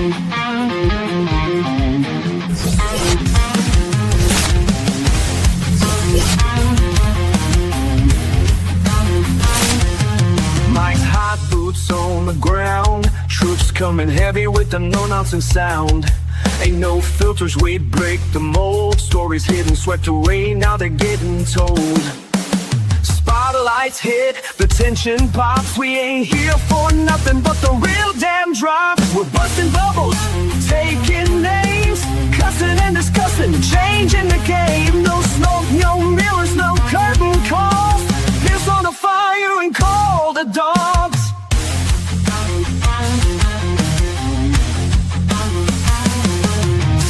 Mike's hot boots on the ground, troops coming heavy with the no-nonsense sound. Ain't no filters, we break the mold. Stories hidden, swept away, now they're getting told. Spotlights hit, the tension pops. We ain't here for nothing but the real damn drop. We're busting bubbles, taking names, cussing and discussing, changing the game. No smoke, no mirrors, no curtain calls. Piss on the fire and call the dogs.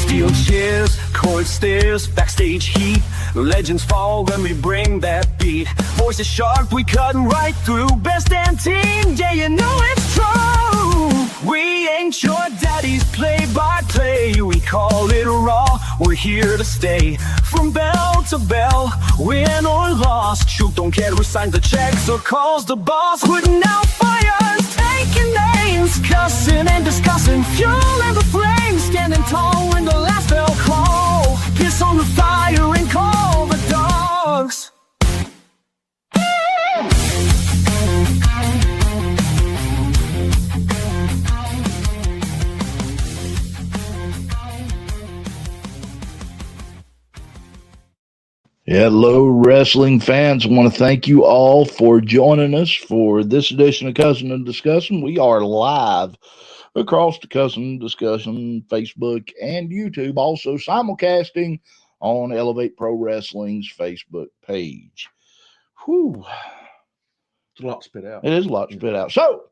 Steel chairs, chord stairs, backstage heat. Legends fall when we bring that beat. Voices sharp, we cutting right through. Best damn team, yeah, you know it's true. We ain't your daddy's play-by-play. We call it raw, we're here to stay. From bell to bell, win or lost. Shoot, don't care who signs the checks or calls the boss. Putting out fires, taking names, cussing and discussing, fueling the flames. Standing tall when the last bell call. Piss on the fire and call the dogs. Hello, wrestling fans. I want to thank you all for joining us for this edition of Cussin Discussin. We are live across the Cussin Discussion Facebook and YouTube, also simulcasting on Elevate Pro Wrestling's Facebook page. Whew. It's a lot to spit out. It is a lot to spit out. So,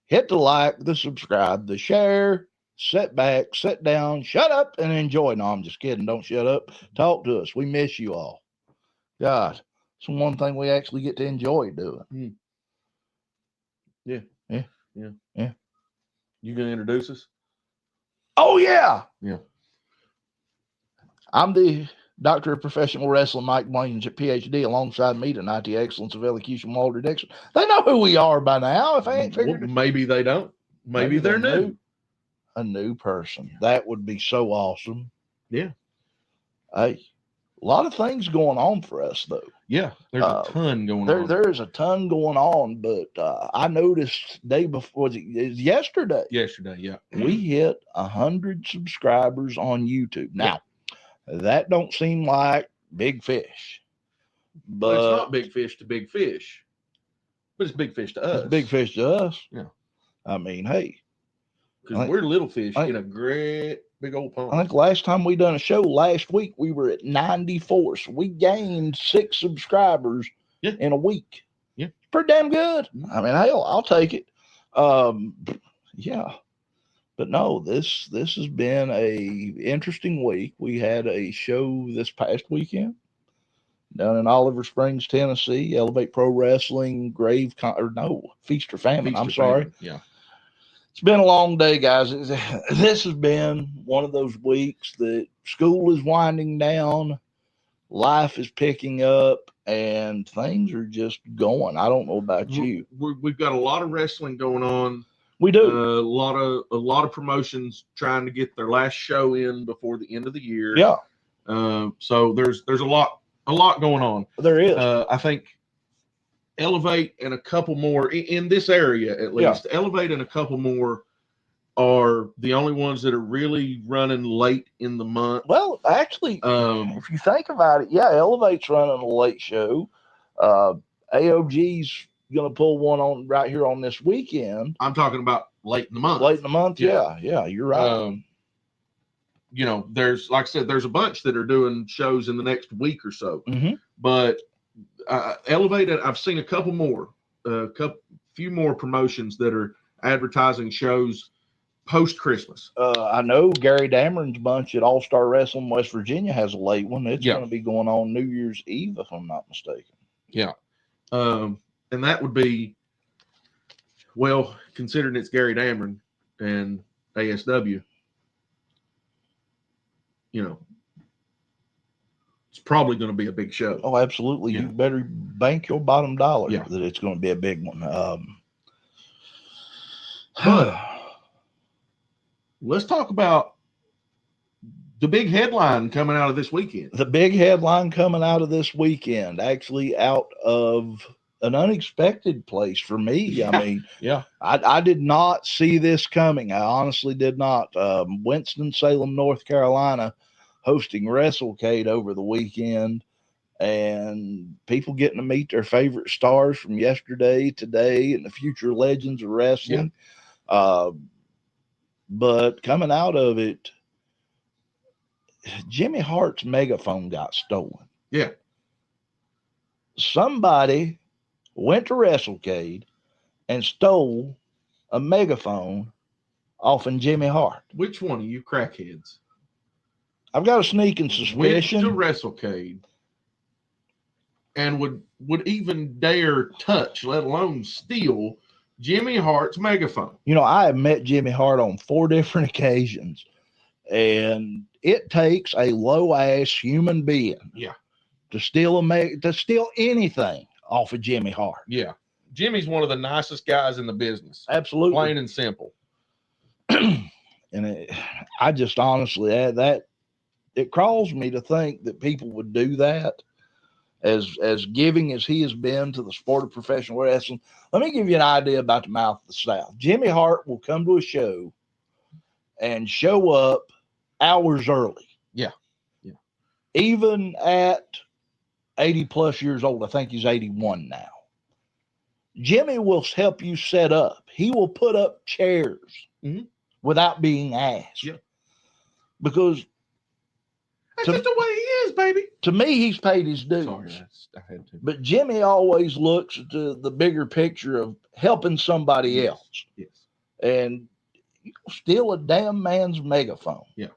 hit the like, the subscribe, the share, sit back, sit down, shut up, and enjoy. No, I'm just kidding. Don't shut up. Talk to us. We miss you all. God, it's one thing we actually get to enjoy doing. Yeah. Yeah. You gonna introduce us? Oh, yeah. Yeah. I'm the Doctor of Professional Wrestling, Mike Williams, PhD. Alongside me tonight, the excellence of elocution, Walter Dixon. They know who we are by now. If I ain't figured Well, maybe they don't. Maybe they're new. A new person. That would be so awesome. Yeah. Hey, a lot of things going on for us, though. Yeah. There's a ton going on. There is a ton going on, but I noticed day before, it was yesterday. Yesterday, yeah. We hit 100 subscribers on YouTube. Now, that don't seem like big fish. But Well, it's not big fish to big fish. But it's big fish to us. It's big fish to us. Yeah. I mean, hey. Because we're little fish in a great big old pond. I think last time we done a show last week, we were at 94. So we gained 6 subscribers in a week. Yeah. Pretty damn good. I mean, hell, I'll take it. Yeah. But no, this has been a interesting week. We had a show this past weekend down in Oliver Springs, Tennessee. Elevate Pro Wrestling, Feast or Famine. I'm sorry. Yeah. It's been a long day, guys. This has been one of those weeks that school is winding down, life is picking up, and things are just going. I don't know about you. We've got a lot of wrestling going on. We do. A lot of promotions trying to get their last show in before the end of the year. Yeah. So there's a lot going on. There is. I think Elevate and a couple more in this area, at least. Yeah. Elevate and a couple more are the only ones that are really running late in the month. Well, actually, if you think about it, Elevate's running a late show. AOG's going to pull one on right here on this weekend. I'm talking about late in the month. Late in the month, yeah, you're right. There's, like I said, there's a bunch that are doing shows in the next week or so. Mm-hmm. But Elevate, I've seen a couple more, few more promotions that are advertising shows post-Christmas. I know Gary Dameron's bunch at All-Star Wrestling West Virginia has a late one. It's going to be going on New Year's Eve, if I'm not mistaken. Yeah. And that would be, well, considering it's Gary Dameron and ASW, it's probably going to be a big show. Oh, absolutely. Yeah. You better bank your bottom dollar that it's going to be a big one. But let's talk about the big headline coming out of this weekend. The big headline coming out of this weekend, actually out of an unexpected place for me. Yeah. I mean, Yeah. I did not see this coming. I honestly did not. Winston-Salem, North Carolina, hosting WrestleCade over the weekend, and people getting to meet their favorite stars from yesterday, today, and the future legends of wrestling. But coming out of it, Jimmy Hart's megaphone got stolen. Yeah. Somebody went to WrestleCade and stole a megaphone off of Jimmy Hart. Which one of you crackheads I've got a sneaking went to suspicion. WrestleCade and would even dare touch, let alone steal, Jimmy Hart's megaphone? You know, I have met Jimmy Hart on 4 different occasions, and it takes a low-ass human being to steal anything off of Jimmy Hart. Yeah. Jimmy's one of the nicest guys in the business. Absolutely. Plain and simple. And I just honestly, that it crawls me to think that people would do that, as giving as he has been to the sport of professional wrestling. Let me give you an idea about the Mouth of the South. Jimmy Hart will come to a show and show up hours early. Yeah. Yeah. Even at 80 plus years old, I think he's 81 now. Jimmy will help you set up. He will put up chairs without being asked. Yeah. Because that's just the way he is, baby. To me, he's paid his dues. Sorry, I had to. But Jimmy always looks at the bigger picture of helping somebody else. Yes. And you steal a damn man's megaphone. Yeah.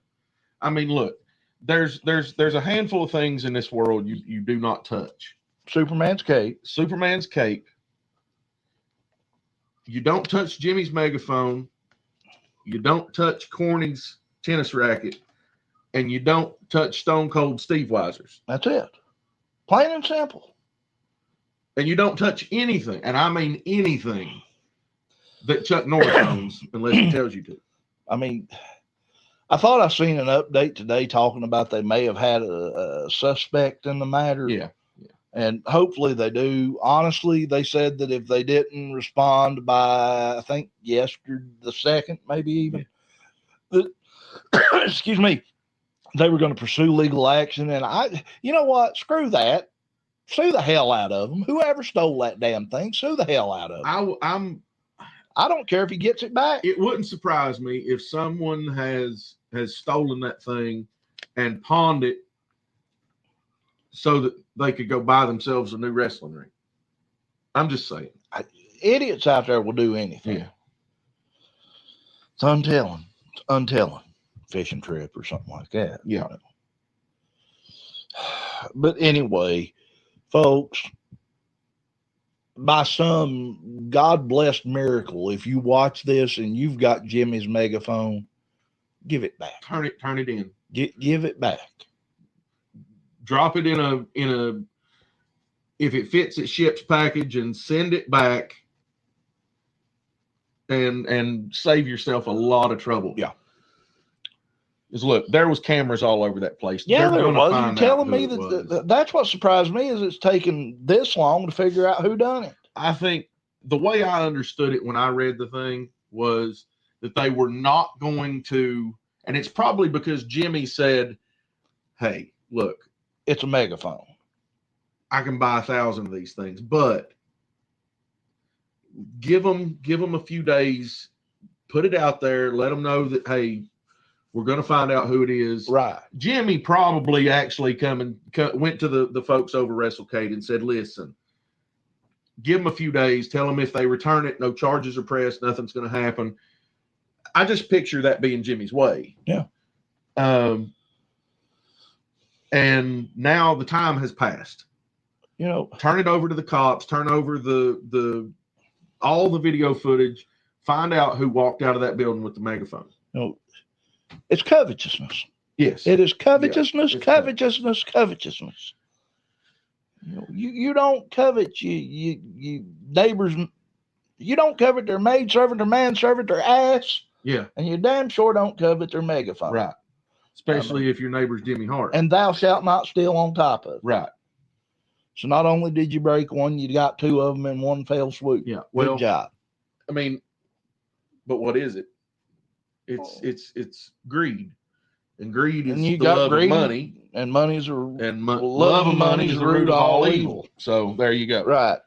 I mean, look, there's a handful of things in this world you do not touch. Superman's cape. Superman's cape. You don't touch Jimmy's megaphone. You don't touch Corny's tennis racket. And you don't touch Stone Cold Steve Weiser's. That's it. Plain and simple. And you don't touch anything, and I mean anything, that Chuck Norris owns unless he tells you to. I mean, I thought I seen an update today talking about they may have had a suspect in the matter. Yeah. And hopefully they do. Honestly, they said that if they didn't respond by, I think, yesterday, the 2nd, maybe even, excuse me, they were going to pursue legal action. And you know what? Screw that. Sue the hell out of them. Whoever stole that damn thing, sue the hell out of them. I don't care if he gets it back. It wouldn't surprise me if someone has stolen that thing and pawned it so that they could go buy themselves a new wrestling ring. I'm just saying. Idiots out there will do anything. Yeah. It's untelling. It's untelling. Fishing trip or something like that. Yeah. But anyway, folks, by some God-blessed miracle, if you watch this and you've got Jimmy's megaphone, give it back. Turn it in. Give it back. Drop it in a if it fits its ship's package, and send it back, and save yourself a lot of trouble. Yeah. Because look, there was cameras all over that place. Yeah, there was. You're telling me that's what surprised me, is it's taken this long to figure out who done it. I think the way I understood it when I read the thing was that they were not going to, and it's probably because Jimmy said, hey, look, it's a megaphone. I can buy 1,000 of these things, but give them a few days, put it out there, let them know that, hey, we're going to find out who it is. Right. Jimmy probably actually went to the folks over WrestleCade and said, listen, give them a few days, tell them if they return it, no charges are pressed, nothing's going to happen. I just picture that being Jimmy's way. Yeah. And now the time has passed. You know, turn it over to the cops, turn over all the video footage, find out who walked out of that building with the megaphone. You know, it's covetousness. Yes. It is covetousness, Yeah, covetousness, covetousness. You know, you don't covet you neighbors. You don't covet their maid servant, their manservant, their ass. Yeah. And you damn sure don't covet their megaphone. Right. Especially if your neighbor's Jimmy Hart. And thou shalt not steal on top of it. Right. So not only did you break one, you got two of them in one fell swoop. Yeah. Good job. I mean, but what is it? It's greed. And greed is the love of money. And money's a love of money is the root of all evil. So there you go. Right.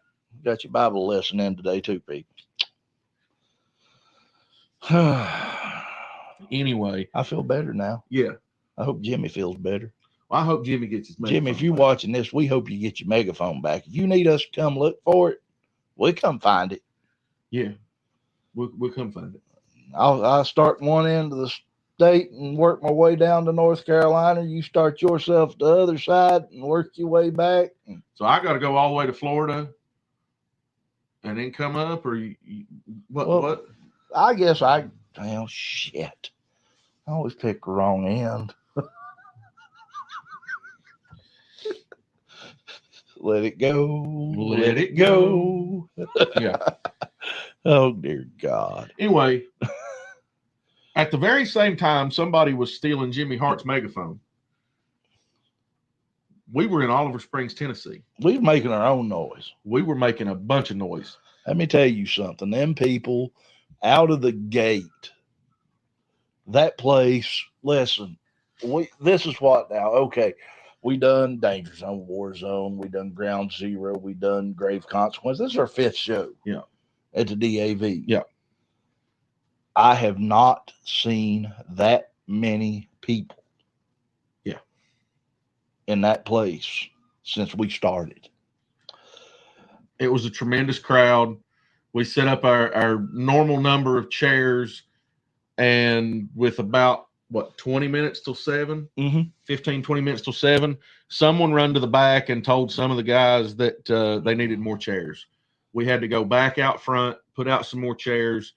Got your Bible lesson in today too, people. Anyway. I feel better now. Yeah. I hope Jimmy feels better. Well, I hope Jimmy gets his megaphone. Jimmy, if you're watching this, we hope you get your megaphone back. If you need us to come look for it, we'll come find it. Yeah. We'll come find it. I'll start one end of the state and work my way down to North Carolina. You start yourself the other side and work your way back. So I got to go all the way to Florida and then come up, or what? I guess shit. I always pick the wrong end. Let it go. Let it go. Yeah. Oh, dear God. Anyway, at the very same time somebody was stealing Jimmy Hart's megaphone, we were in Oliver Springs, Tennessee. We were making our own noise. We were making a bunch of noise. Let me tell you something. Them people out of the gate, that place, listen, this is what now, okay, we done Danger Zone, War Zone, we done Ground Zero, we done Grave Consequence. This is our 5th show. Yeah. At the DAV. Yeah. I have not seen that many people. Yeah. In that place since we started. It was a tremendous crowd. We set up our normal number of chairs, and with about 20 minutes till 7, 15, 20 minutes till 7, someone run to the back and told some of the guys that they needed more chairs. We had to go back out front, put out some more chairs.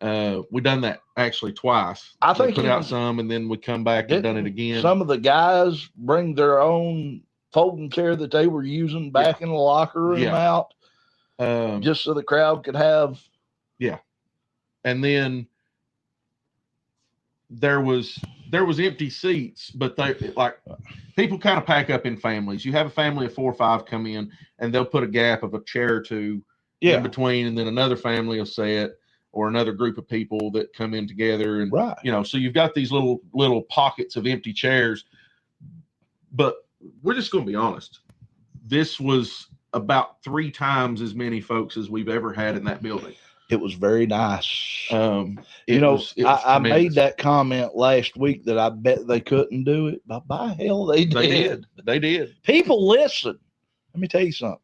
We done that actually twice. I think put out some, and then we come back and done it again. Some of the guys bring their own folding chair that they were using back in the locker room out, just so the crowd could have. Yeah, and then there was empty seats, but they people kind of pack up in families. You have a family of 4 or 5 come in, and they'll put a gap of a chair or two in between, and then another family will sit, or another group of people that come in together, and so you've got these little pockets of empty chairs. But we're just going to be honest. This was about 3 times as many folks as we've ever had in that building. It was very nice. I made that comment last week that I bet they couldn't do it, but by hell they did. They did. People listen. Let me tell you something.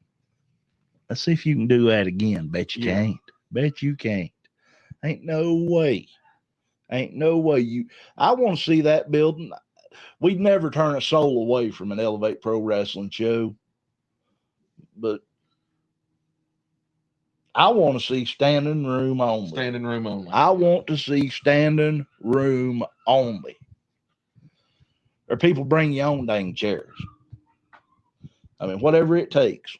Let's see if you can do that again. Bet you can't. Bet you can't. Ain't no way. I want to see that building. We'd never turn a soul away from an Elevate Pro Wrestling show, but I want to see standing room only. Standing room only. I want to see standing room only. Or people bring your own dang chairs. I mean, whatever it takes.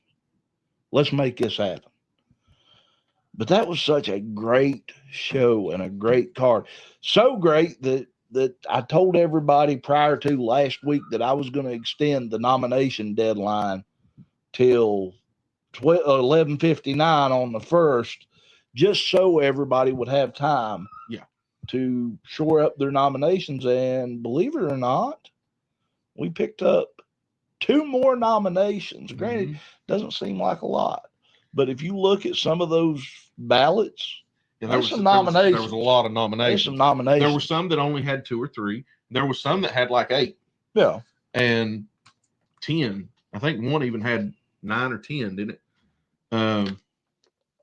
Let's make this happen. But that was such a great show and a great card. So great that I told everybody prior to last week that I was going to extend the nomination deadline till 11:59 on the 1st, just so everybody would have time to shore up their nominations. And believe it or not, we picked up 2 more nominations. Granted, doesn't seem like a lot, but if you look at some of those ballots, there's some nominations. There was a lot of nominations. There's some nominations. There were some that only had 2 or 3. There were some that had like 8. Yeah. And 10. I think one even had 9 or 10, didn't it?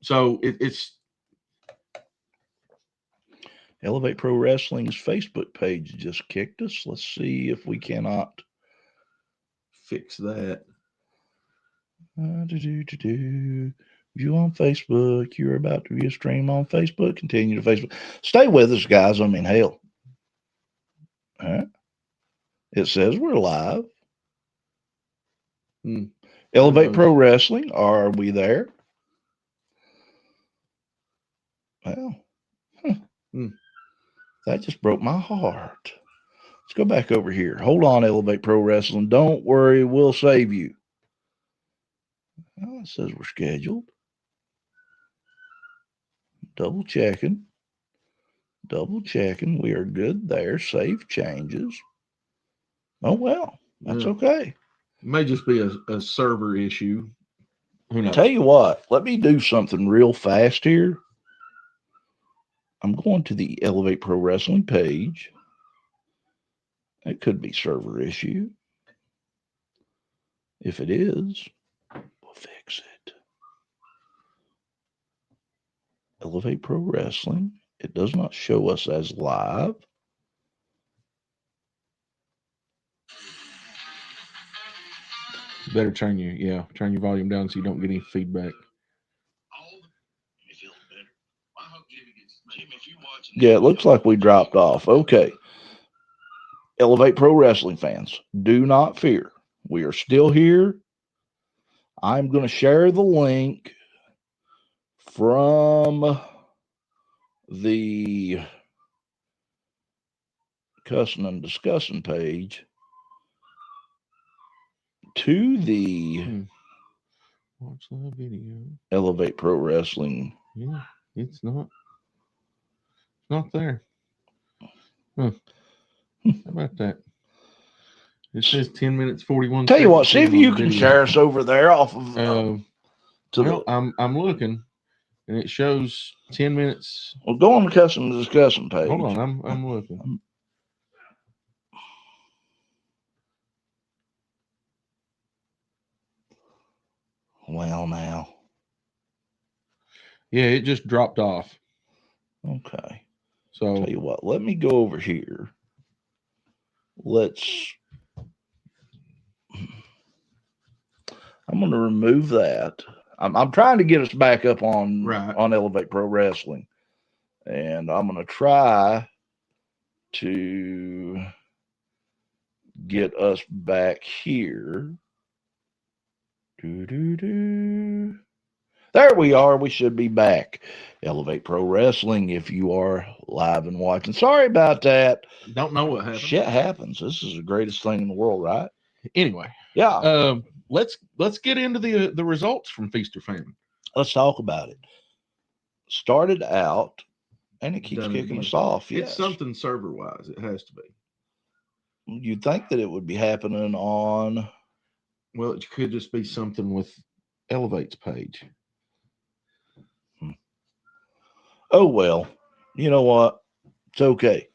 So it's Elevate Pro Wrestling's Facebook page just kicked us. Let's see if we cannot fix that. View on Facebook. You're about to view a stream on Facebook. Continue to Facebook. Stay with us, guys. I mean, hell. All right. It says we're live. Elevate Pro Wrestling. Are we there? Well. That just broke my heart. Let's go back over here. Hold on, Elevate Pro Wrestling. Don't worry, we'll save you. Oh, it says we're scheduled. Double checking. Double checking. We are good there. Save changes. Oh, well, that's Yeah. okay. It may just be a server issue. Who knows? Tell you what, let me do something real fast here. I'm going to the Elevate Pro Wrestling page. It could be server issue. If it is, we'll fix it. Elevate Pro Wrestling. It does not show us as live. Better turn your volume down so you don't get any feedback. Yeah, it looks like we dropped off. Okay. Elevate Pro Wrestling fans, do not fear. We are still here. I'm going to share the link from the Cussin and Discussin page to the Watch the video. Elevate Pro Wrestling. Yeah, it's not there. Huh. How about that? It says 10 minutes 41 Tell you what, seconds see if on you the can video. share us over there off of well, I'm looking, and it shows 10 minutes. Well, go on the Cussin and Discussin page. Hold on, I'm looking. Well, now. Yeah, it just dropped off. Okay. So Tell you what, let me go over here. I'm going to remove that. I'm trying to get us back up on Elevate Pro Wrestling. And I'm going to try to get us back here. There we are. We should be back. Elevate Pro Wrestling, if you are live and watching. Sorry about that. Don't know what happened. Shit happens. This is the greatest thing in the world, right? Anyway. Yeah. Let's get into the results from Feast or Famine. Let's talk about it. Started out, and it keeps kicking us off. It's something server-wise. It has to be. You'd think that it would be happening on... Well, it could just be something with Elevate's page. Oh, well. You know what? It's okay.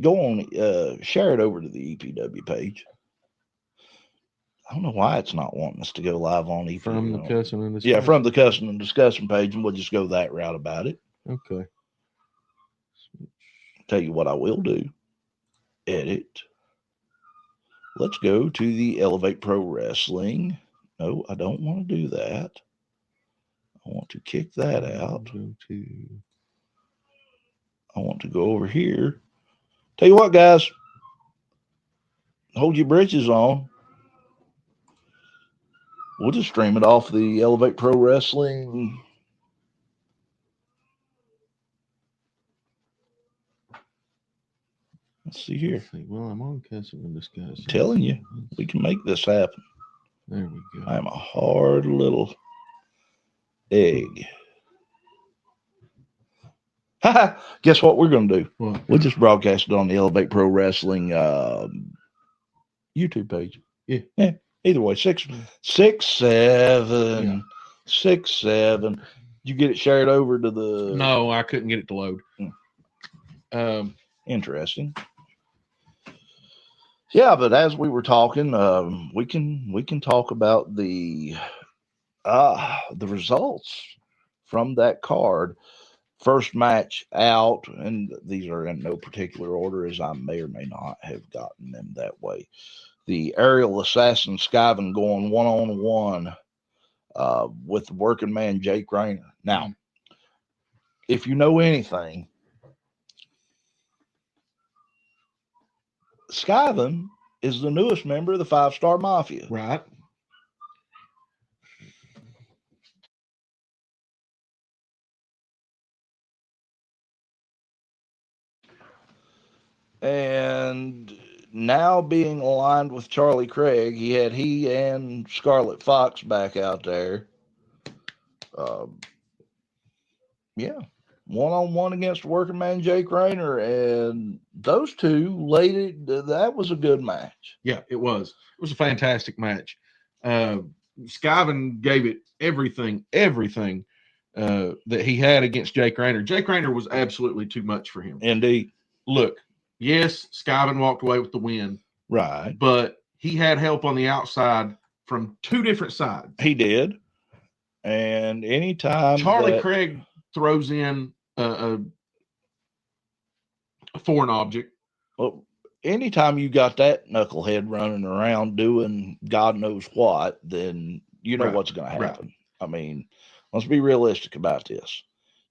Go on, share it over to the EPW page. I don't know why it's not wanting us to go live on EPW. From the Cussin and Discussin. Yeah, from the Cussin and Discussin page, and we'll just go that route about it. Okay. Tell you what I will do. Edit. Let's go to the Elevate Pro Wrestling. No, I don't want to do that. I want to kick that out. I want to go over here. Tell you what, guys. Hold your britches on. We'll just stream it off the Elevate Pro Wrestling. Let's see here. Well, I'm on Cussin and Discussin. I'm telling you, we can make this happen. There we go. I'm a hard little egg. Guess what we're going to do? What? We'll just broadcast it on the Elevate Pro Wrestling YouTube page. Yeah. Either way, 6 7 6 7. You get it shared over to the... No, I couldn't get it to load. Interesting. Yeah, but as we were talking, we can talk about the results from that card. First match out, and these are in no particular order, as I may or may not have gotten them that way. The aerial assassin Skyven going 1-on-1 with the working man Jake Rayner. Now, if you know anything, Skyven is the newest member of the 5-Star Mafia. Right. And now being aligned with Charlie Craig, he and Scarlet Fox back out there. Yeah, 1-on-1 against working man Jake Rayner, and those two laid it. That was a good match. Yeah, it was. It was a fantastic match. Skyven gave it everything that he had against Jake Rayner. Jake Rayner was absolutely too much for him. Indeed. Look, yes, Skyven walked away with the win, Right. but he had help on the outside from two different sides. He did. And anytime Charlie Craig throws in a foreign object. Well, anytime you got that knucklehead running around doing God knows what, then you know Right, what's going to right. happen. I mean, let's be realistic about this.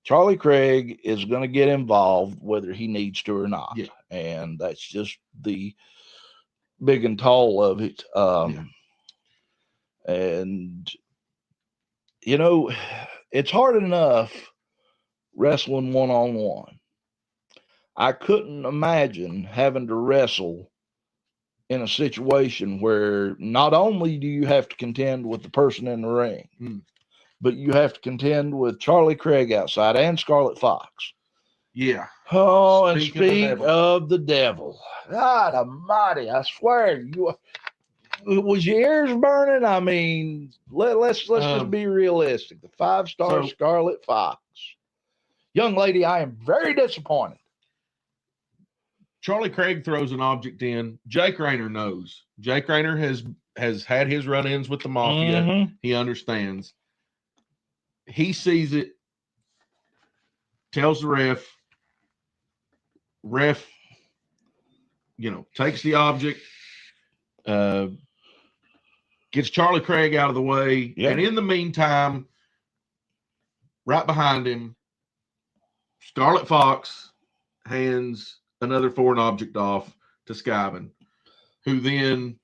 Charlie Craig is going to get involved whether he needs to or not. Yeah. And that's just the big and tall of it. And, you know, it's hard enough wrestling 1-on-1. I couldn't imagine having to wrestle in a situation where not only do you have to contend with the person in the ring, but you have to contend with Charlie Craig outside and Scarlet Fox. Yeah. Oh, and Speak of the devil. God almighty, I swear, was your ears burning? I mean, let's just be realistic. The 5-star Scarlet Fox. Young lady, I am very disappointed. Charlie Craig throws an object in. Jake Rayner knows. Jake Rayner has had his run-ins with the Mafia. Mm-hmm. He understands. He sees it, tells the ref, takes the object, gets Charlie Craig out of the way. Yeah. And in the meantime, right behind him, Scarlet Fox hands another foreign object off to Skyven, who then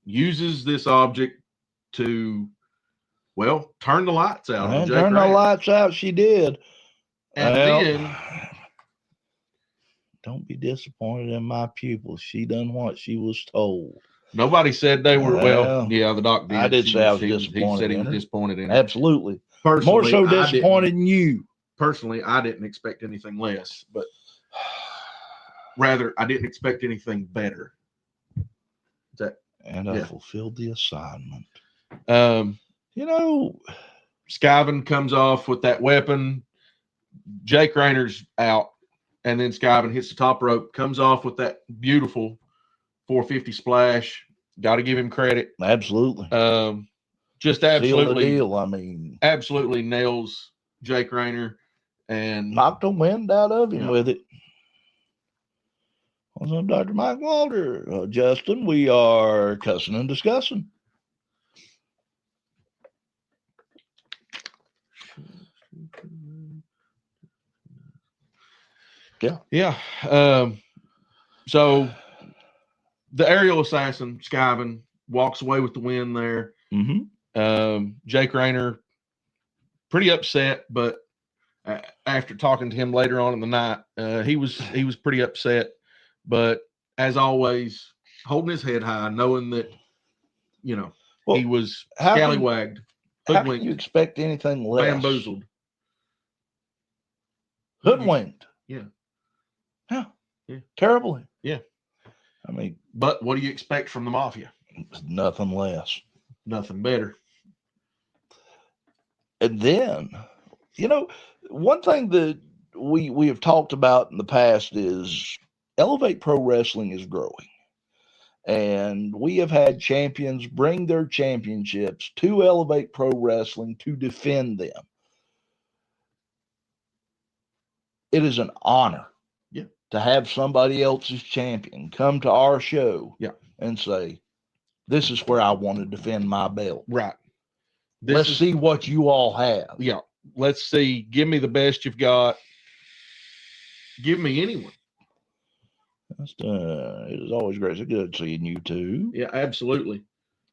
uses this object to, turn the lights out. And turn the lights out, she did. And then, don't be disappointed in my pupil. She done what she was told. Nobody said they were, the doc did. I did say I was He disappointed. said he was disappointed in it. Absolutely. Personally, more so disappointed in you. Personally, I didn't expect anything less, but rather, I didn't expect anything better. I fulfilled the assignment. Skyven comes off with that weapon. Jake Rayner's out, and then Skyven hits the top rope, comes off with that beautiful 450 splash. Got to give him credit. Absolutely. Just absolutely seal the deal. I mean, absolutely nails Jake Rayner and knocked the wind out of him with it. What's up, Dr. Mike Walter? Justin, we are cussing and discussing. Yeah. So the aerial assassin, Skyven, walks away with the win there. Mm-hmm. Jake Rayner, pretty upset, but after talking to him later on in the night, he was pretty upset. But as always, holding his head high, knowing that, he was scallywagged, how can you expect anything less? Bamboozled. Hoodwinked. Yeah. Terribly. Yeah. I mean, but what do you expect from the Mafia? Nothing less. Nothing better. And then, one thing that we have talked about in the past is Elevate Pro Wrestling is growing. And we have had champions bring their championships to Elevate Pro Wrestling to defend them. It is an honor to have somebody else's champion come to our show and say, this is where I want to defend my belt. Right. Let's see what you all have. Yeah. Let's see. Give me the best you've got. Give me anyone. It is always great. It's good seeing you too. Yeah, absolutely.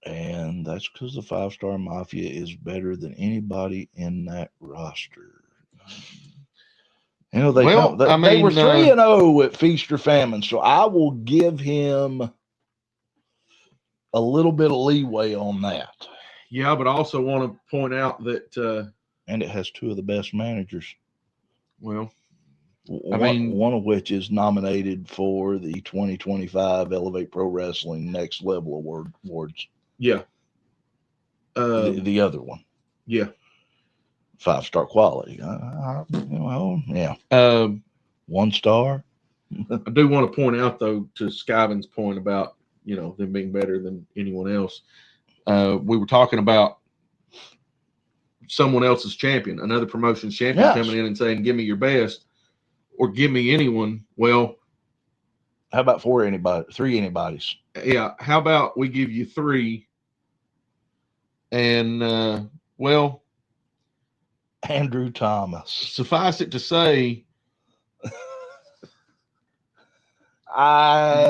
And that's because the 5-Star Mafia is better than anybody in that roster. You know, they Well, come, I they were mean, 3-0 at Feast or Famine, so I will give him a little bit of leeway on that. Yeah, but I also want to point out that, And it has two of the best managers. well, One of which is nominated for the 2025 Elevate Pro Wrestling Next Level Awards. yeah. The other one, Yeah. 5-star quality. Yeah. 1 star. I do want to point out, though, to Skyvin's point about, them being better than anyone else. We were talking about someone else's champion, another promotion's champion coming in and saying, give me your best or give me anyone. Well, how about 3 anybody's? Yeah. How about we give you 3 and, Andrew Thomas. Suffice it to say,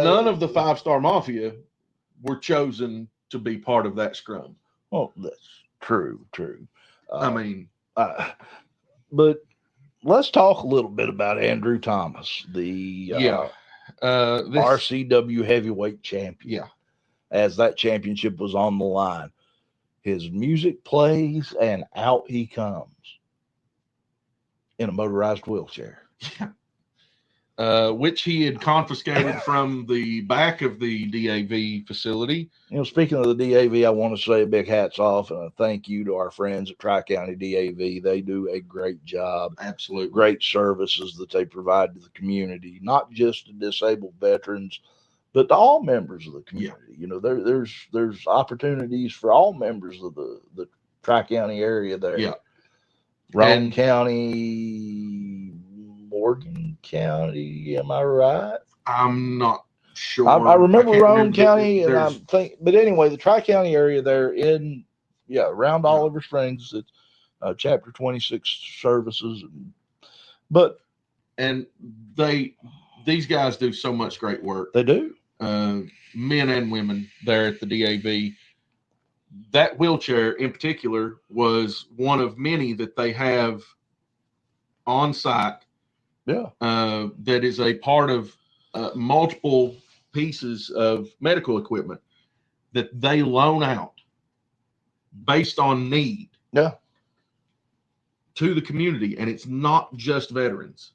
none none of the 5-star Mafia were chosen to be part of that scrum. Well, that's true. But let's talk a little bit about Andrew Thomas, the RCW heavyweight champion. Yeah. As that championship was on the line, his music plays and out he comes in a motorized wheelchair. Which he had confiscated from the back of the DAV facility. Speaking of the DAV, I want to say a big hats off and a thank you to our friends at Tri-County DAV. They do a great job. Absolutely. Great services that they provide to the community, not just to disabled veterans, but to all members of the community. Yeah. There's opportunities for all members of the Tri-County area there. Yeah. Roane County, Morgan County, am I right? I'm not sure. I remember Roane County, and but anyway, the Tri-County area there around Oliver Springs, it's Chapter 26 services, these guys do so much great work. They do, men and women there at the DAV. That wheelchair in particular was one of many that they have on site. Yeah, that is a part of multiple pieces of medical equipment that they loan out based on need. Yeah, to the community, and it's not just veterans.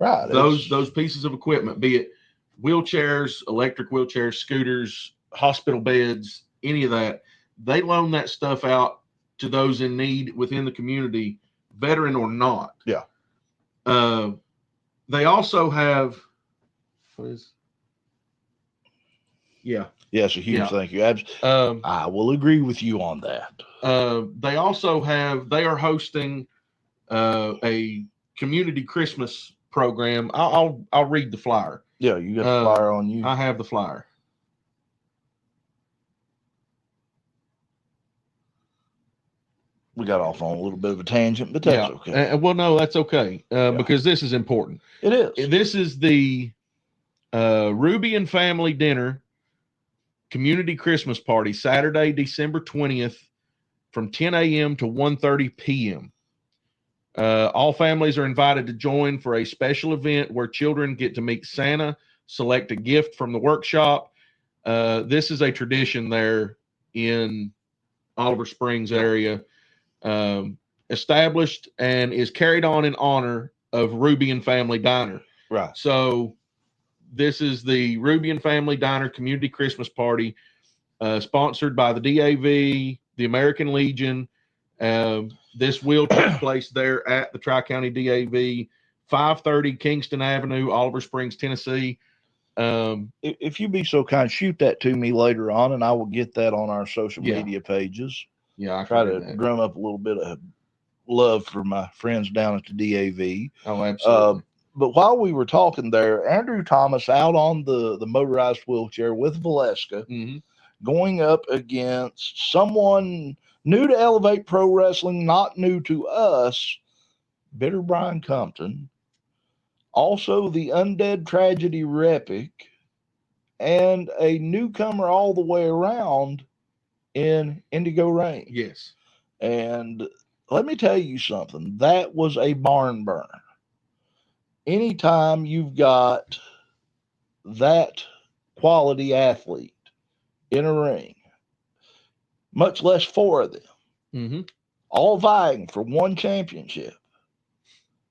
Right. Those pieces of equipment, be it wheelchairs, electric wheelchairs, scooters, hospital beds, any of that, they loan that stuff out to those in need within the community, veteran or not. Yeah. They also have Yes, a huge thank you. I will agree with you on that. They are hosting a community Christmas program. I'll read the flyer. Yeah, you got the flyer on you. I have the flyer. We got off on a little bit of a tangent, but that's okay. Well, no, that's okay because this is important. It is. This is the Ruby and Family Dinner Community Christmas Party, Saturday, December 20th from 10 a.m. to 1:30 p.m. All families are invited to join for a special event where children get to meet Santa, select a gift from the workshop. This is a tradition there in Oliver Springs area, established and is carried on in honor of Ruby and Family Diner. Right. So this is the Ruby and Family Diner Community Christmas Party, sponsored by the DAV, the American Legion. This will take place there at the Tri-County DAV, 530 Kingston Avenue, Oliver Springs, Tennessee. If you be so kind, shoot that to me later on, and I will get that on our social media pages. Yeah, I try to drum up a little bit of love for my friends down at the DAV. Oh, absolutely. But while we were talking there, Andrew Thomas out on the motorized wheelchair with Valeska, going up against someone new to Elevate Pro Wrestling, not new to us, Bitter Brian Compton, also the Undead Tragedy Repic, and a newcomer all the way around in Indigo Rain. Yes. And let me tell you something. That was a barn burner. anytime you've got that quality athlete in a ring, much less four of them, Mm-hmm. all vying for one championship,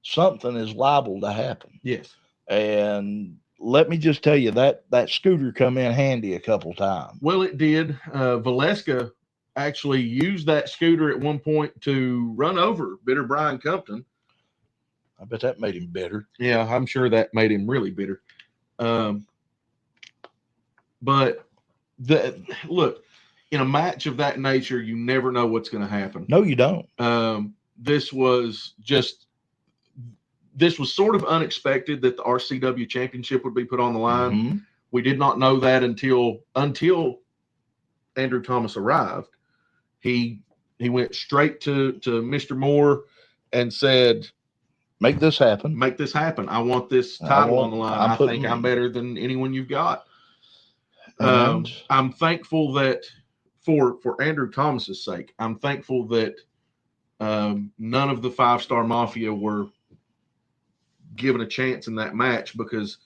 something is liable to happen. Yes. And let me just tell you that scooter come in handy a couple times. Well, it did. Valeska actually used that scooter at one point to run over bitter Brian Compton. I bet that made him bitter. Yeah, I'm sure that made him really bitter. But look, in a match of that nature, you never know what's going to happen. No, you don't. This was sort of unexpected that the RCW championship would be put on the line. Mm-hmm. We did not know that until Andrew Thomas arrived. He went straight to Mr. Moore and said, Make this happen. Make this happen. I want this title on the line. I think I'm better than anyone you've got. I'm thankful that for Andrew Thomas's sake, I'm thankful that none of the 5-Star Mafia were given a chance in that match, because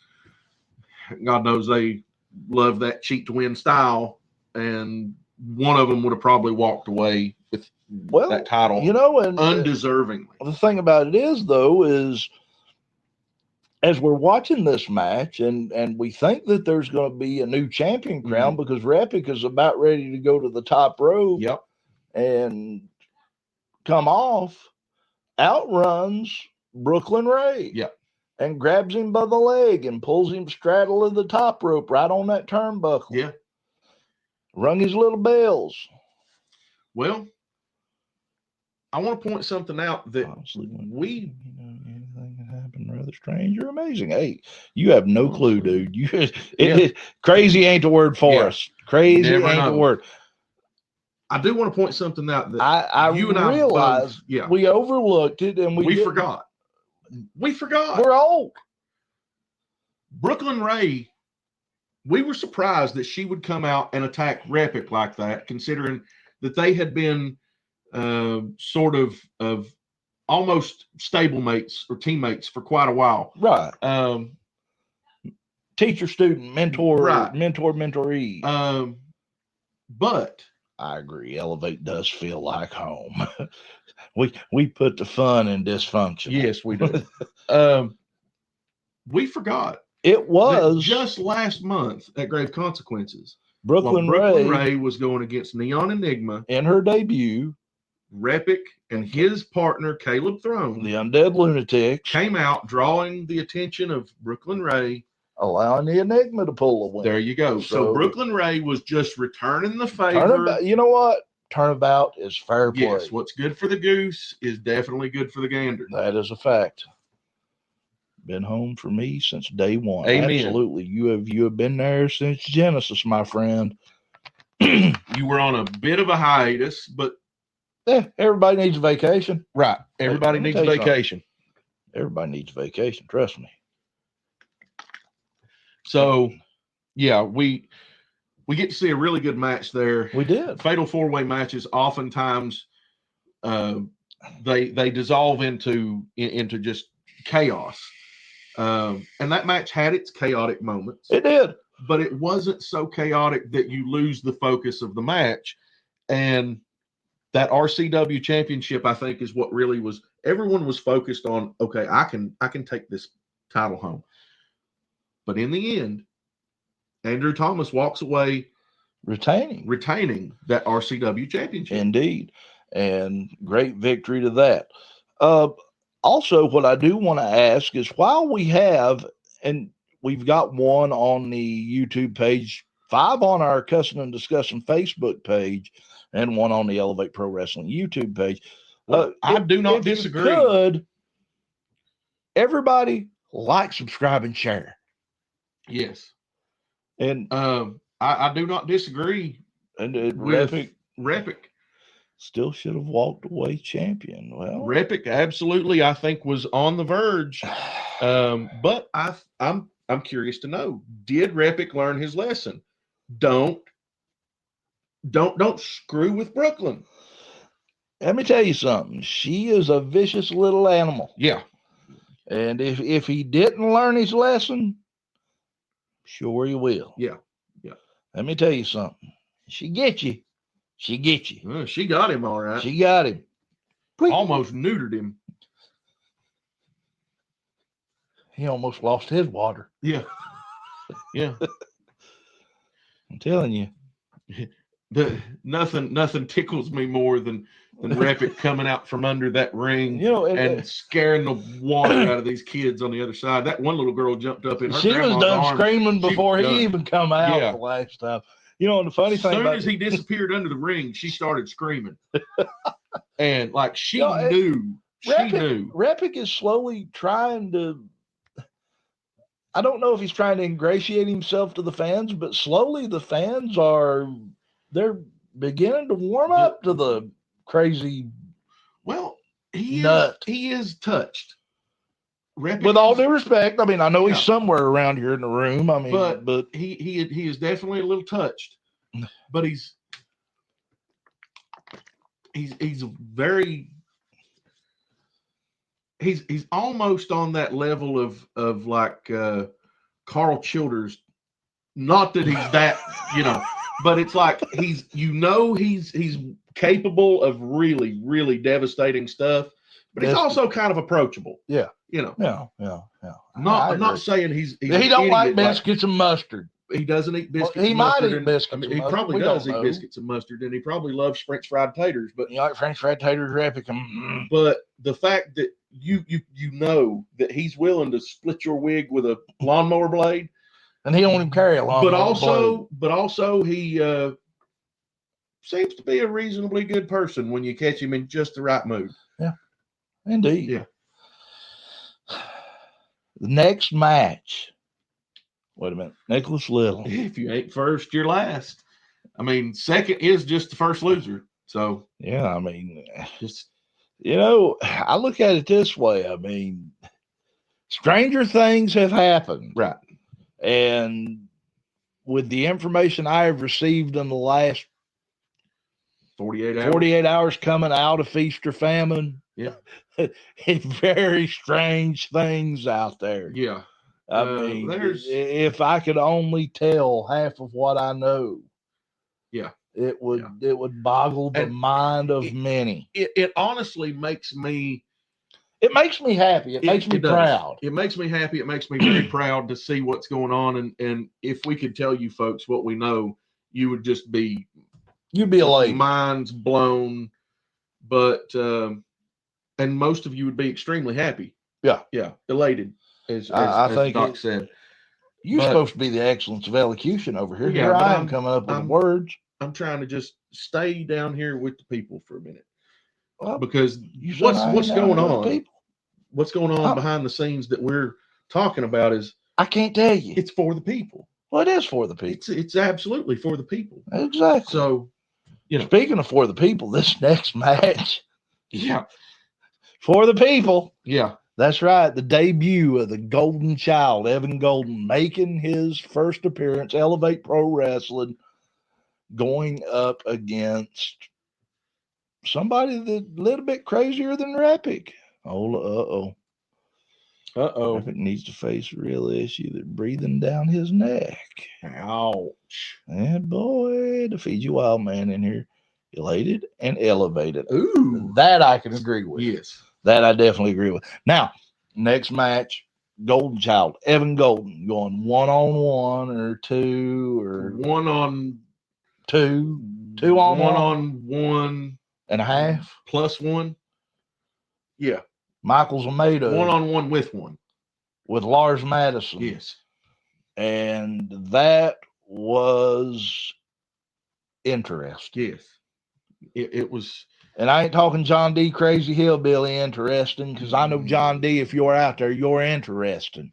God knows they love that cheat to win style, and one of them would have probably walked away with that title, and undeservingly. The thing about it is, though, is as we're watching this match, and we think that there's going to be a new champion crown, because Repic is about ready to go to the top rope. Yep. And come off, outruns Brooklyn Ray. Yep. And grabs him by the leg and pulls him straddle of the top rope right on that turnbuckle. Yeah. Rung his little bells. Well, I want to point something out that honestly, anything can happen rather strange or amazing. Hey, you have no clue, dude. Crazy ain't the word for us. Crazy Never ain't know. the word. I do want to point something out that I you and I realized both, we overlooked it, and we forgot. We forgot. We're old. Brooklyn Ray, we were surprised that she would come out and attack Repic like that, considering that they had been sort of almost stablemates or teammates for quite a while. Right. Teacher, student, mentor, right. mentoree. But I agree. Elevate does feel like home. we put the fun in dysfunction. Yes, we do. We forgot. It was just last month at Grave Consequences. Brooklyn Ray was going against Neon Enigma in her debut. Repic and his partner Caleb Throne, the Undead Lunatics, came out, drawing the attention of Brooklyn Ray, allowing the Enigma to pull a win. There you go. So Brooklyn Ray was just returning the favor. You know what? Turnabout is fair play. Yes, what's good for the goose is definitely good for the gander. That is a fact. Been home for me since day one. Amen. Absolutely. You have been there since Genesis, my friend. You were on a bit of a hiatus, but everybody needs a vacation. Right. Everybody needs a vacation. Everybody needs a vacation. Trust me. So, yeah, we get to see a really good match there. We did. Fatal 4-way matches oftentimes they dissolve into just chaos. And that match had its chaotic moments. It did. But it wasn't so chaotic that you lose the focus of the match. And that RCW championship, I think, is what really was. Everyone was focused on, okay, I can take this title home. But in the end, Andrew Thomas walks away retaining that RCW championship. Indeed. And great victory to that. Also, what I do want to ask is, while we have, and we've got one on the YouTube page, 5 on our Cussin Discussin Facebook page, and one on the Elevate Pro Wrestling YouTube page. I do not disagree. Everybody like, subscribe, and share. Yes. And I do not disagree. And Repic still should have walked away champion. Well, Repic absolutely, I think, was on the verge. But I'm curious to know, did Repic learn his lesson? Don't screw with Brooklyn. Let me tell you something. She is a vicious little animal. Yeah. And if he didn't learn his lesson, sure he will. Yeah. Let me tell you something. She get you. She get you. She got him all right. She got him. Almost neutered him. He almost lost his water. Yeah. Yeah. I'm telling you. Nothing tickles me more than Rapid coming out from under that ring, and scaring the water out of these kids on the other side. That one little girl jumped up in her she was grandma's done arms. screaming before he even come out Yeah. the last time. And the funny thing as soon about as he disappeared under the ring, she started screaming. And like she knew. Repic is slowly trying to, I don't know if he's trying to ingratiate himself to the fans, but slowly the fans they're beginning to warm up to the crazy. Well, he is touched. With all due respect, I mean, I know he's somewhere around here in the room. I mean, but he is definitely a little touched. But he's very. He's almost on that level of like Carl Childers. Not that he's that, but it's like he's capable of really, really devastating stuff, but he's also kind of approachable. Yeah. Yeah. I'm not saying he's he don't like biscuits and mustard. He doesn't eat biscuits. Well, he might eat biscuits. He probably does eat biscuits and mustard, and he probably loves French fried taters. But you like French fried taters, Repic? But the fact that you know that he's willing to split your wig with a lawnmower blade, and he don't even carry a lawnmower blade. But also he seems to be a reasonably good person when you catch him in just the right mood. Yeah, indeed. Yeah. The next match. Wait a minute. Nicholas Little. If you ain't first, you're last. I mean, second is just the first loser. So, yeah, I mean, I look at it this way. I mean, stranger things have happened. Right. And with the information I have received in the last 48 hours coming out of Feast or Famine, yeah, very strange things out there. Yeah. I mean, if I could only tell half of what I know, it would boggle the mind of many. It honestly makes me. It makes me happy. It makes me proud. It makes me happy. It makes me very proud to see what's going on. And if we could tell you folks what we know, you would just be. You'd be elated. Minds blown. But and most of you would be extremely happy. Yeah. Yeah. Elated. As I think Doc said. You're supposed to be the excellence of elocution over here. Yeah, here I am coming up with words. I'm trying to just stay down here with the people for a minute. Well, because what's going on? What's going on behind the scenes that we're talking about is I can't tell you. It's for the people. Well, it is for the people. It's absolutely for the people. Exactly. So, speaking of for the people, this next match. Yeah. For the people. Yeah. That's right. The debut of the Golden Child, Evan Golden, making his first appearance, Elevate Pro Wrestling, going up against somebody that's a little bit crazier than Repic. Repic needs to face a real issue that's breathing down his neck. Ouch. And boy, the Fiji Wild Man in here, elated and elevated. Ooh. That I can agree with. Yes. That I definitely agree with. Now, next match, Golden Child, Evan Golden, going 1-on-1 or 2 or 1-on-2, 2-on-1, 1-on-1 and a half +1. Yeah. Michael Zameda 1-on-1 with one. With Lars Madison. Yes. And that was interesting. Yes. It was. And I ain't talking John D. Crazy Hillbilly interesting, because I know John D., if you're out there, you're interesting.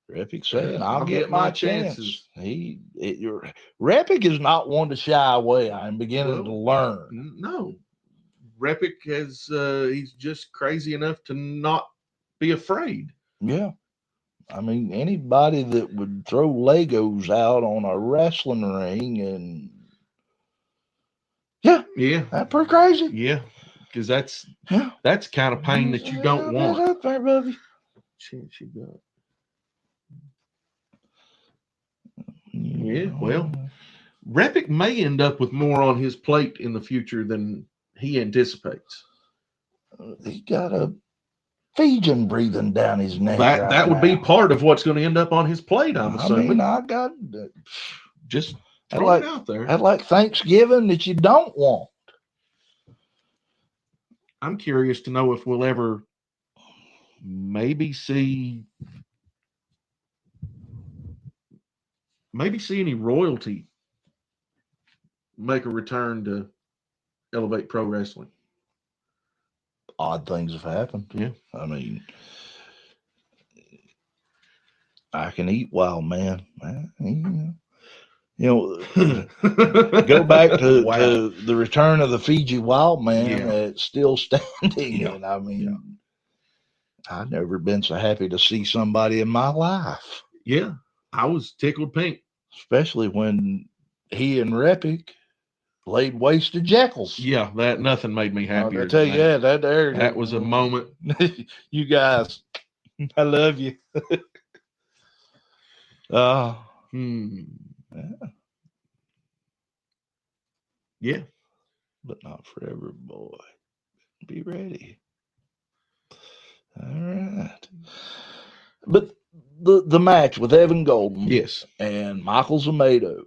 Repic saying, I'll get my chances. Repic is not one to shy away. I'm beginning to learn. No. Repic he's just crazy enough to not be afraid. Yeah. I mean, anybody that would throw Legos out on a wrestling ring and yeah, that's pretty crazy. Yeah, because that's Yeah. kind of pain that you don't want. Up there, buddy. Chance you got. Yeah, well, Repic may end up with more on his plate in the future than he anticipates. He got a Fijian breathing down his neck. That would be part of what's going to end up on his plate, I'm assuming. I got just I throw it out there. I'd like Thanksgiving that you don't want. I'm curious to know if we'll ever maybe see any royalty make a return to Elevate Pro Wrestling. Odd things have happened. Yeah. I mean, I can eat wild, man. Go back to, Wow. to the return of the Fiji wild man. Yeah. It's still standing. Yeah. And I mean, I've never been so happy to see somebody in my life. Yeah. I was tickled pink. Especially when he and Repic laid waste to Jekylls. Yeah, that nothing made me happier. I tell you, that was a moment. You guys, I love you. Yeah, but not forever, boy. Be ready. All right. But the match with Evan Golden, yes, and Michael Zamado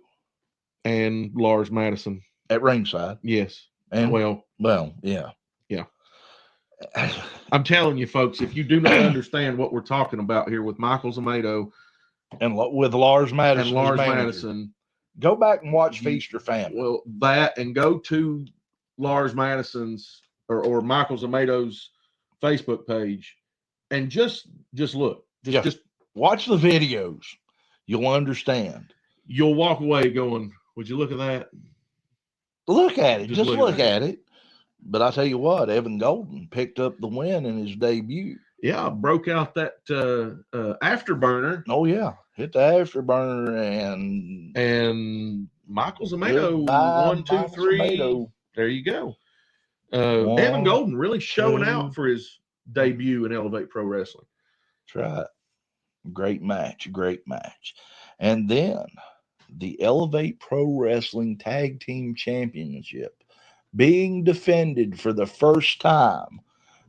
and Lars Madison at ringside, yes, and well, yeah. I'm telling you, folks, if you do not understand what we're talking about here with Michael Zamado and with Lars Madison, go back and watch Feast or Famine. Well, that and go to Lars Madison's or Michael Zamado's Facebook page and just look. Just watch the videos. You'll understand. You'll walk away going, would you look at that? Look at it. Just look at it. But I tell you what, Evan Golden picked up the win in his debut. Yeah, broke out that afterburner. Oh, yeah. Hit the afterburner and Michael Zamado, 1, 2, 3. Zamado. There you go. Evan Golden really showing out for his debut in Elevate Pro Wrestling. That's right. Great match. And then the Elevate Pro Wrestling Tag Team Championship being defended for the first time.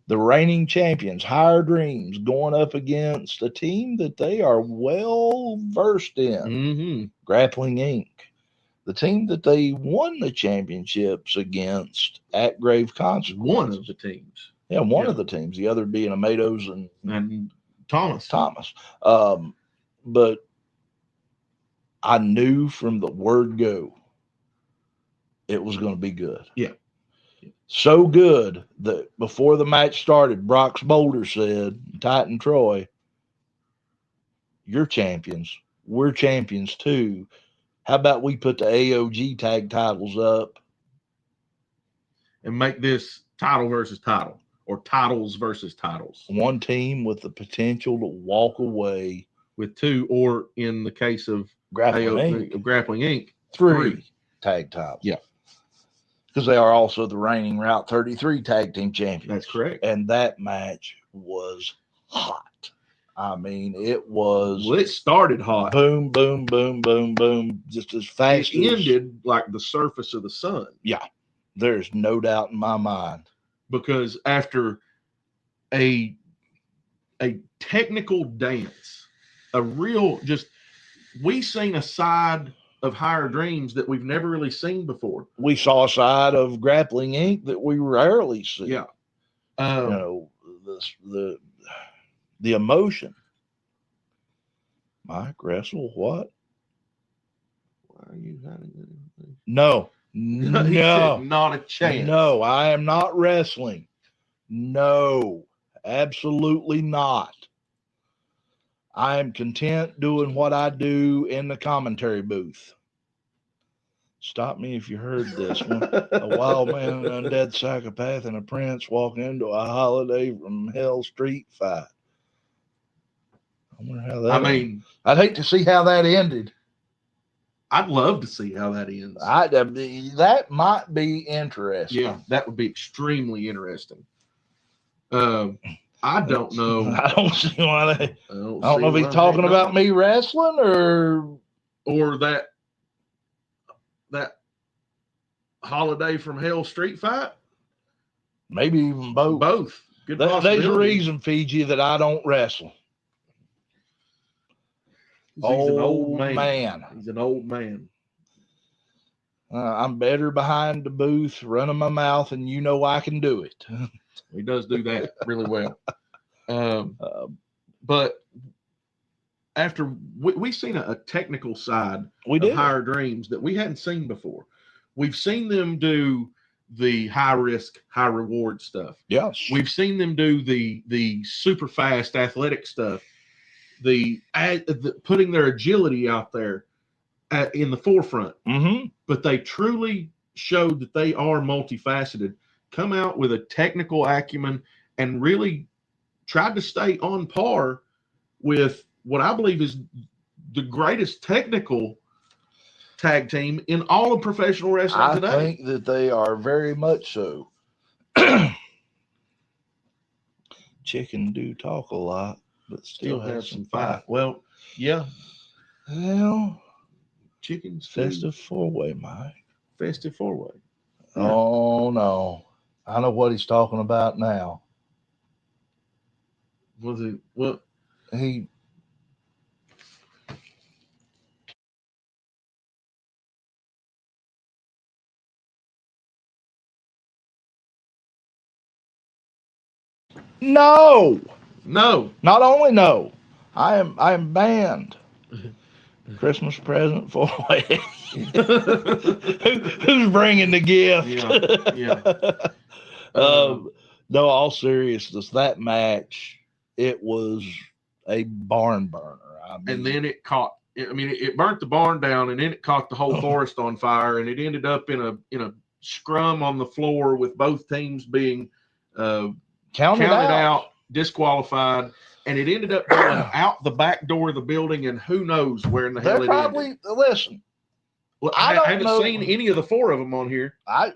The reigning champions, Higher Dreams, going up against a team that they are well versed in, Grappling Inc., the team that they won the championships against at Grave Consequences. One of the teams. Yeah, one of the teams. The other being Amados and Thomas. But I knew from the word go it was going to be good. Yeah. So good that before the match started, Brock's Boulder said, Titan Troy, you're champions. We're champions too. How about we put the AOG tag titles up and make this title versus title or titles versus titles? One team with the potential to walk away with 2, or in the case of Grappling Inc., 3 tag titles. Yeah. Because they are also the reigning Route 33 tag team champions. That's correct. And that match was hot. I mean, it was. Well, it started hot. Boom, boom, boom, boom, boom. Just as fast. It ended like the surface of the sun. Yeah. There's no doubt in my mind. Because after a technical dance, we seen a side of Higher Dreams that we've never really seen before. We saw a side of Grappling Inc. that we rarely see. Yeah. The emotion. Mike, wrestle what? Why are you hiding anything? No. He said, not a chance. No, I am not wrestling. No, absolutely not. I am content doing what I do in the commentary booth. Stop me if you heard this one. A wild man, an undead psychopath, and a prince walk into a holiday from hell street fight. I wonder how that ended. I'd hate to see how that ended. I'd love to see how that ends. That might be interesting. Yeah, that would be extremely interesting. I don't know. I don't see why they. I don't know if see he's why talking they about don't. me wrestling or that Holiday from Hell street fight. Maybe even both. Both. Good There's possibility. a reason, Fiji, that I don't wrestle. He's an old man. He's an old man. I'm better behind the booth, running my mouth, and you know I can do it. He does do that really well. But after we've seen a technical side of Higher Dreams that we hadn't seen before. We've seen them do the high risk, high reward stuff. Yes. We've seen them do the super fast athletic stuff, the putting their agility out there in the forefront. Mm-hmm. But they truly showed that they are multifaceted, come out with a technical acumen, and really tried to stay on par with what I believe is the greatest technical tag team in all of professional wrestling today. I think that they are very much so. Chicken do talk a lot, but still have some fight. Well, yeah. Well, Chickens festive four-way, Mike. Festive four-way. Yeah. Oh no, I know what he's talking about now. Was it what he? No. Not only no, I am banned. Christmas present for who's bringing the gift? Yeah. No, all seriousness, that match, it was a barn burner. I mean, and then it caught. I mean, it burnt the barn down, and then it caught the whole forest on fire, and it ended up in a scrum on the floor with both teams being counted out, disqualified. And it ended up going out the back door of the building, and who knows where in the hell it ended. Listen, well, I haven't seen any of the four of them on here. I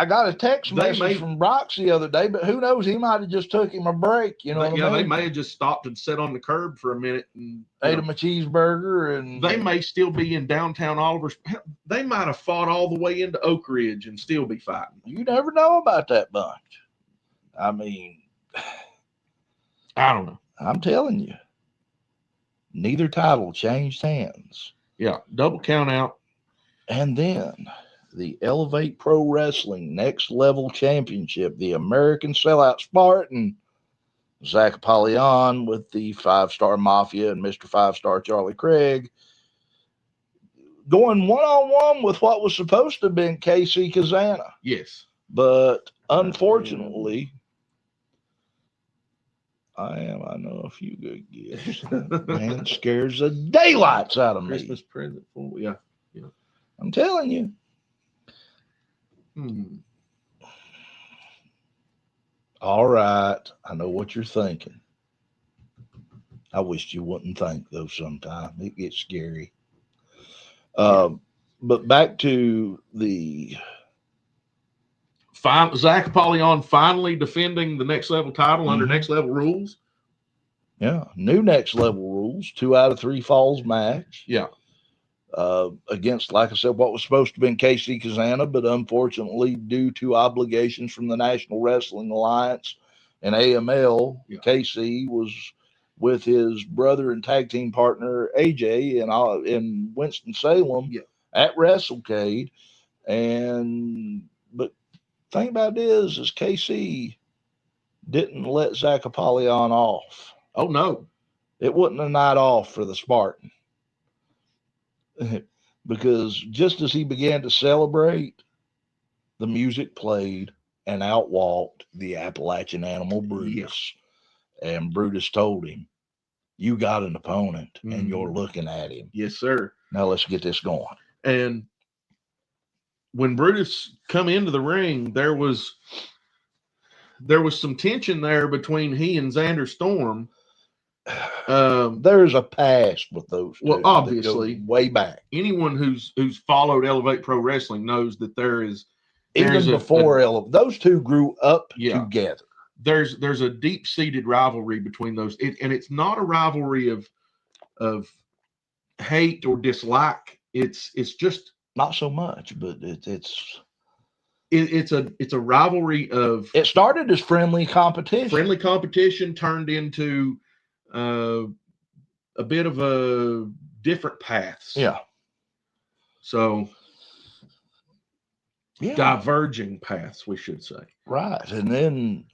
got a text message from Brox the other day, but who knows? He might have just took him a break. You know what I mean? They may have just stopped and sat on the curb for a minute and ate him a cheeseburger. And they may still be in downtown Oliver. They might have fought all the way into Oak Ridge and still be fighting. You never know about that bunch. I mean, I don't know. I'm telling you, neither title changed hands. Yeah, double count out. And then the Elevate Pro Wrestling Next Level Championship, the American Sellout Spartan, Zach Apollyon with the 5-Star Mafia and Mr. 5-Star Charlie Craig, going one-on-one with what was supposed to have been KC Kazana. Yes. But unfortunately, I know a few good gifts. Man, scares the daylights out of me. Christmas present for yeah. I'm telling you. All right. I know what you're thinking. I wish you wouldn't think, though, sometimes. It gets scary. But back to the... Zach Apollyon finally defending the Next Level title under Next Level rules. Yeah, new Next Level rules. 2 out of 3 falls match. Yeah. Against, like I said, what was supposed to have been KC Kazana, but unfortunately, due to obligations from the National Wrestling Alliance and AML, KC was with his brother and tag team partner AJ in Winston-Salem at WrestleCade. But thing about it is KC didn't let Zach Apollyon off. Oh, no. It wasn't a night off for the Spartan. Because just as he began to celebrate, the music played and out walked the Appalachian Animal Brutus. Yeah. And Brutus told him, "You got an opponent and you're looking at him." Yes, sir. Now let's get this going. And when Brutus come into the ring, there was some tension there between he and Xander Storm. There's a past with those two. Well, that obviously, go way back. anyone who's followed Elevate Pro Wrestling knows that there's Even before those two grew up together. There's a deep-seated rivalry between those, and it's not a rivalry of hate or dislike. It's just not so much, but it's a rivalry of. It started as friendly competition. Friendly competition turned into a bit of a different paths. Yeah. So diverging paths, we should say. Right. And then,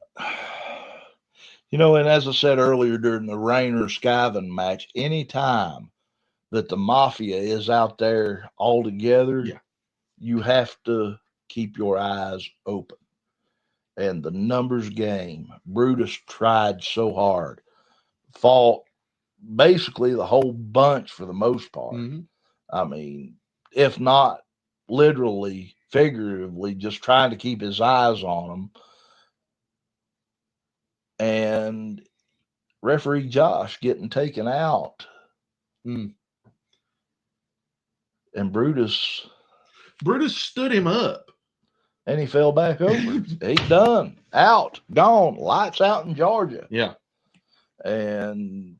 and as I said earlier during the Rayner-Skyven match, anytime that the Mafia is out there all together, you have to keep your eyes open. And the numbers game, Brutus tried so hard, fought basically the whole bunch for the most part. Mm-hmm. I mean, if not literally, figuratively, just trying to keep his eyes on them. And referee Josh getting taken out. Mm. And Brutus stood him up. And he fell back over. He's done. Out. Gone. Lights out in Georgia. Yeah. And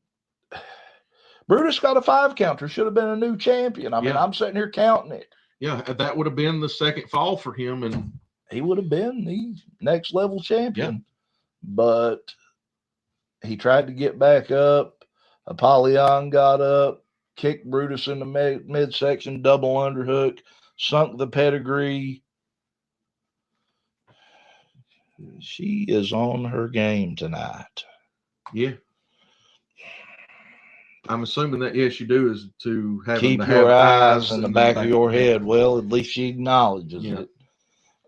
Brutus got a 5 counter. Should have been a new champion. I mean, I'm sitting here counting it. Yeah, that would have been the second fall for him. And he would have been the next level champion. Yeah. But he tried to get back up. Apollyon got up, kicked Brutus in the midsection, double underhook, sunk the pedigree. She is on her game tonight. Yeah. I'm assuming that, yes, you do, is to have keep your eyes in the back of your head. Well, at least she acknowledges it.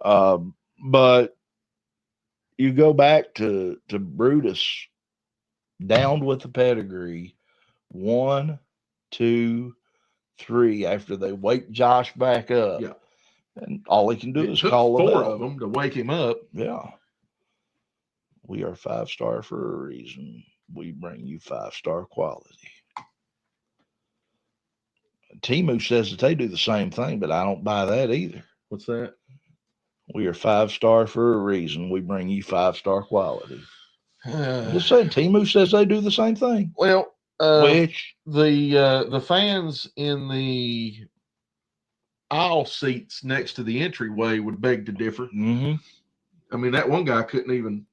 But you go back to Brutus, downed with the pedigree, 1, 2, 3, after they wake Josh back up. Yeah. And all he can do is call 4 of them to wake him up. Yeah. We are 5-star for a reason. We bring you 5-star quality. Timu says that they do the same thing, but I don't buy that either. What's that? We are 5-star for a reason. We bring you 5-star quality. I'm just saying, Timu says they do the same thing. Well, which the fans in the aisle seats next to the entryway would beg to differ. Mm-hmm. I mean, that one guy couldn't even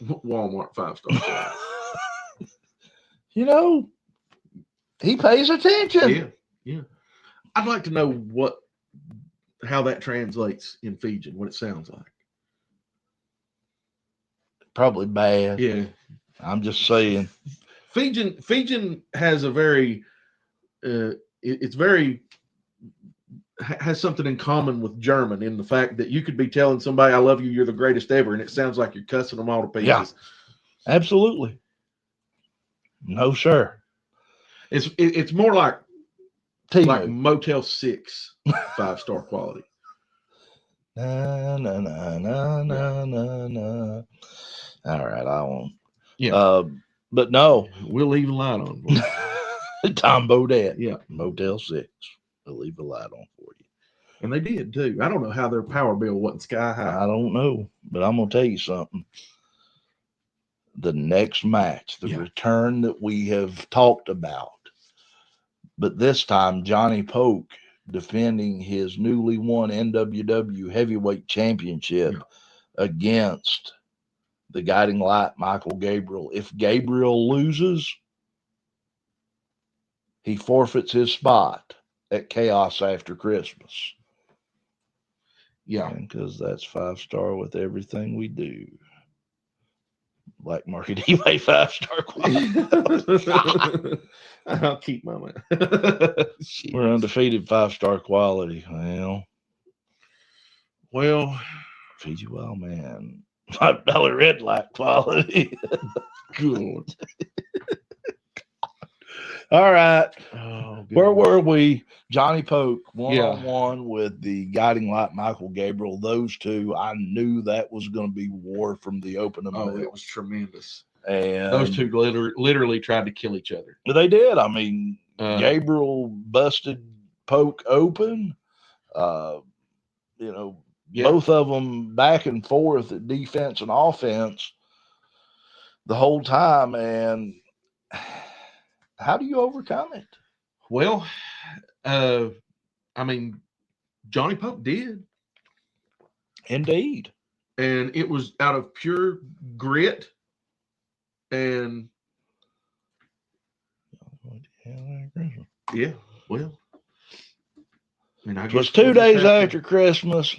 Walmart 5-star. He pays attention. Yeah. I'd like to know how that translates in Fijian, what it sounds like. Probably bad. Yeah. I'm just saying. Fijian has a very, has something in common with German in the fact that you could be telling somebody, I love you, you're the greatest ever, and it sounds like you're cussing them all to pieces. Yeah, absolutely. No, sir. It's more like Motel 6 5-star quality. Na, na, na, na, na, na, na. All right, I won't. Yeah. But no. We'll leave a light on. Tom Bodette. Yeah. Motel 6. We'll leave a light on for you. And they did too. I don't know how their power bill wasn't sky high. I don't know, but I'm gonna tell you something. The next match, the return that we have talked about, but this time Johnny Polk defending his newly won NWW Heavyweight Championship against the Guiding Light, Michael Gabriel. If Gabriel loses, he forfeits his spot at Chaos After Christmas. Yeah. Because that's 5-star with everything we do. Black Market eBay 5-star quality. I'll keep my man. We're undefeated 5-star quality. Well, Fiji Wild Man. $5 red light quality. Good. All right. Oh, where were we? Johnny Polk, one-on-one with the Guiding Light, Michael Gabriel. Those two, I knew that was going to be war from the opening. Oh, it was tremendous. And Those two literally tried to kill each other. they did. I mean, Gabriel Gabriel busted Poke open. Both of them back and forth at defense and offense the whole time. And how do you overcome it? Well, Johnny Pope did. Indeed. And it was out of pure grit and yeah, well, it was 2 days after Christmas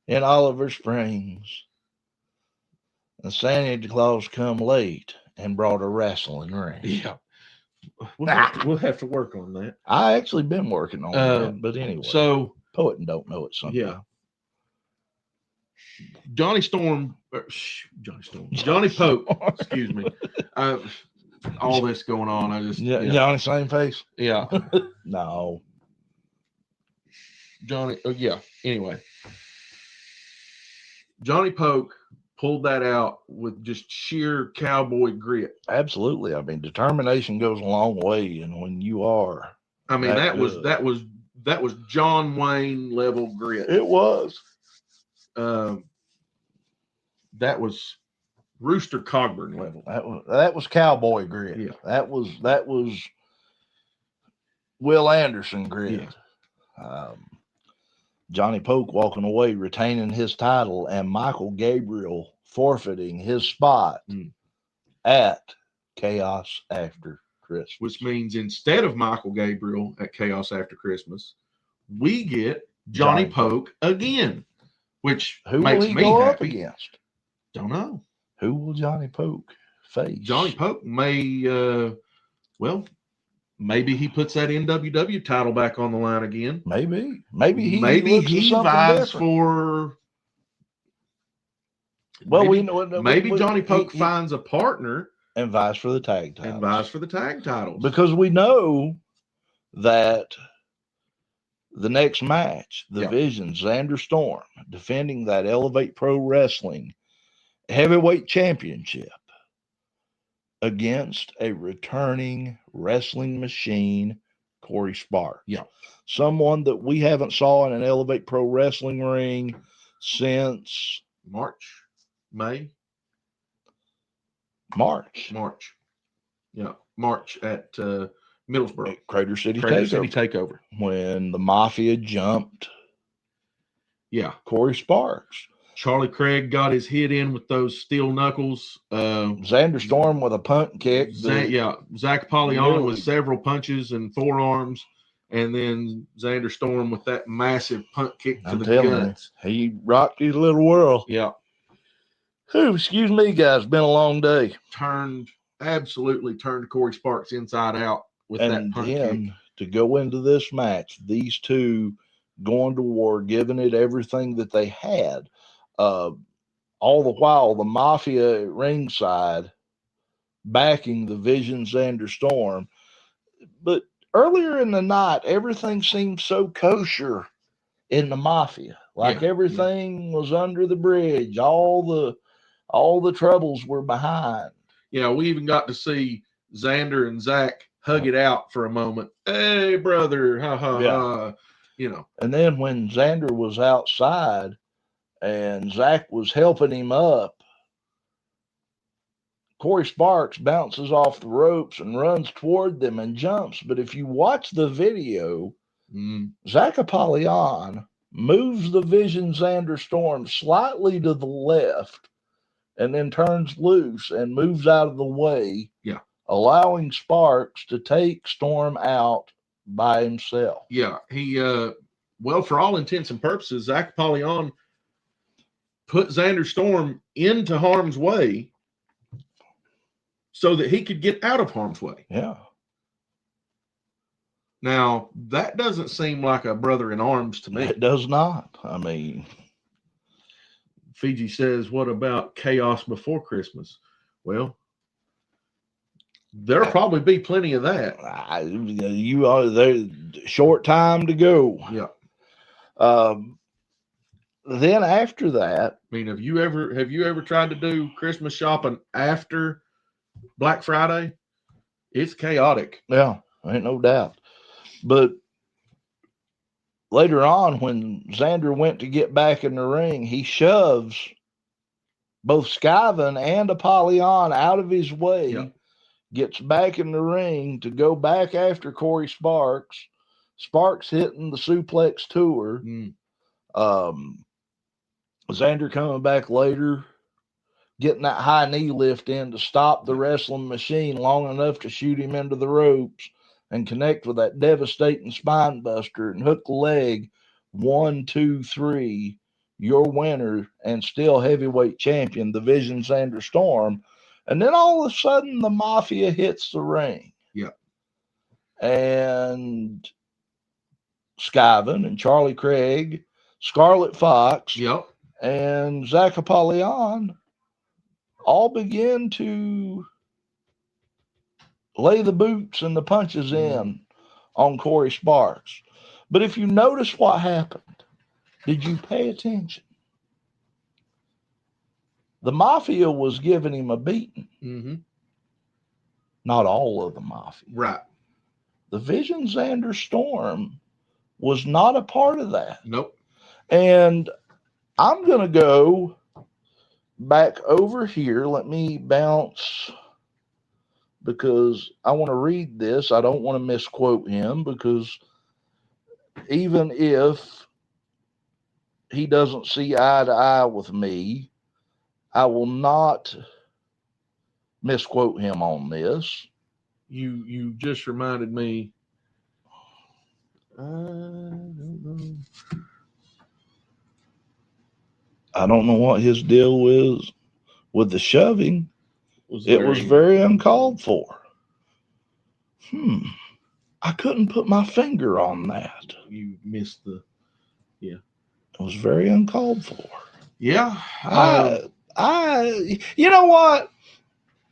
in Oliver Springs. And Santa Claus come late and brought a wrestling ring. Yeah. We'll have to work on that. I actually been working on that, but anyway. So poet and don't know it sometimes. Yeah. Johnny Pope, excuse me. All this going on. Johnny, same face? Yeah. No. Johnny, anyway. Johnny Pope pulled that out with just sheer cowboy grit. Absolutely. I mean, determination goes a long way, and when you are, that was John Wayne level grit. It was. That was Rooster Cogburn level. That was cowboy grit. Yeah. That was Will Anderson grit. Yeah. Johnny Pope walking away, retaining his title, and Michael Gabriel forfeiting his spot at Chaos After Christmas. Which means instead of Michael Gabriel at Chaos After Christmas, we get Johnny Pope again, which who makes will he me go happy. Up against? Don't know. Who will Johnny Pope face? Johnny Pope may, maybe he puts that NWW title back on the line again. Maybe he vies for. Well, we know. Maybe Johnny Pope finds a partner and vies for the tag titles. Because we know that the next match, the Vision, Xander Storm, defending that Elevate Pro Wrestling Heavyweight Championship against a returning wrestling machine, Corey Sparks. Yeah. Someone that we haven't saw in an Elevate Pro Wrestling ring since March. Yeah. March at Middlesbrough. Crater City Takeover. When the Mafia jumped. Yeah. Corey Sparks. Charlie Craig got his hit in with those steel knuckles. Xander Storm with a punt kick. Zach Apollyon with several punches and forearms. And then Xander Storm with that massive punt kick to the guts. He rocked his little world. Yeah. Excuse me, guys. Been a long day. Absolutely turned Corey Sparks inside out with that punt kick. To go into this match, these two going to war, giving it everything that they had. All the while, the Mafia at ringside backing the Vision Xander Storm. But earlier in the night, everything seemed so kosher in the Mafia. Like everything was under the bridge. All the troubles were behind. Yeah, we even got to see Xander and Zach hug it out for a moment. Hey, brother, ha ha ha. And then when Xander was outside and Zach was helping him up, Corey Sparks bounces off the ropes and runs toward them and jumps. But if you watch the video, Zach Apollyon moves the Vision Xander Storm slightly to the left and then turns loose and moves out of the way, allowing Sparks to take Storm out by himself. Yeah, he, for all intents and purposes, Zach Apollyon put Xander Storm into harm's way so that he could get out of harm's way. Yeah. Now, that doesn't seem like a brother in arms to me. It does not. I mean, Fiji says, what about chaos before Christmas? Well, there'll probably be plenty of that. You are there. Short time to go. Yeah. Then after that, I mean, have you ever tried to do Christmas shopping after Black Friday, it's chaotic. Yeah, ain't no doubt. But later on, when Xander went to get back in the ring, he shoves both Skyven and Apollyon out of his way, Yeah. gets back in the ring to go back after Corey Sparks. Sparks hitting the suplex tour. Xander coming back later, getting that high knee lift in to stop the wrestling machine long enough to shoot him into the ropes and connect with that devastating spine buster and hook the leg. 1, 2, 3. Your winner and still heavyweight champion, the Vision Xander Storm. And then all of a sudden, the Mafia hits the ring. Yeah. And Skyven and Charlie Craig, Scarlet Fox, Yep. and Zach Apollyon all begin to lay the boots and the punches in on Corey Sparks. But if you notice what happened, did you pay attention? The Mafia was giving him a beating. Mm-hmm. Not all of the Mafia. Right. The Vision Xander Storm was not a part of that. Nope. And I'm going to go back over here. Let me bounce because I want to read this. I don't want to misquote him because even if he doesn't see eye to eye with me, I will not misquote him on this. You just reminded me. I don't know. I don't know what his deal is with the shoving. It was very very uncalled for. I couldn't put my finger on that. You missed the. Yeah. It was very uncalled for. Yeah. You know what?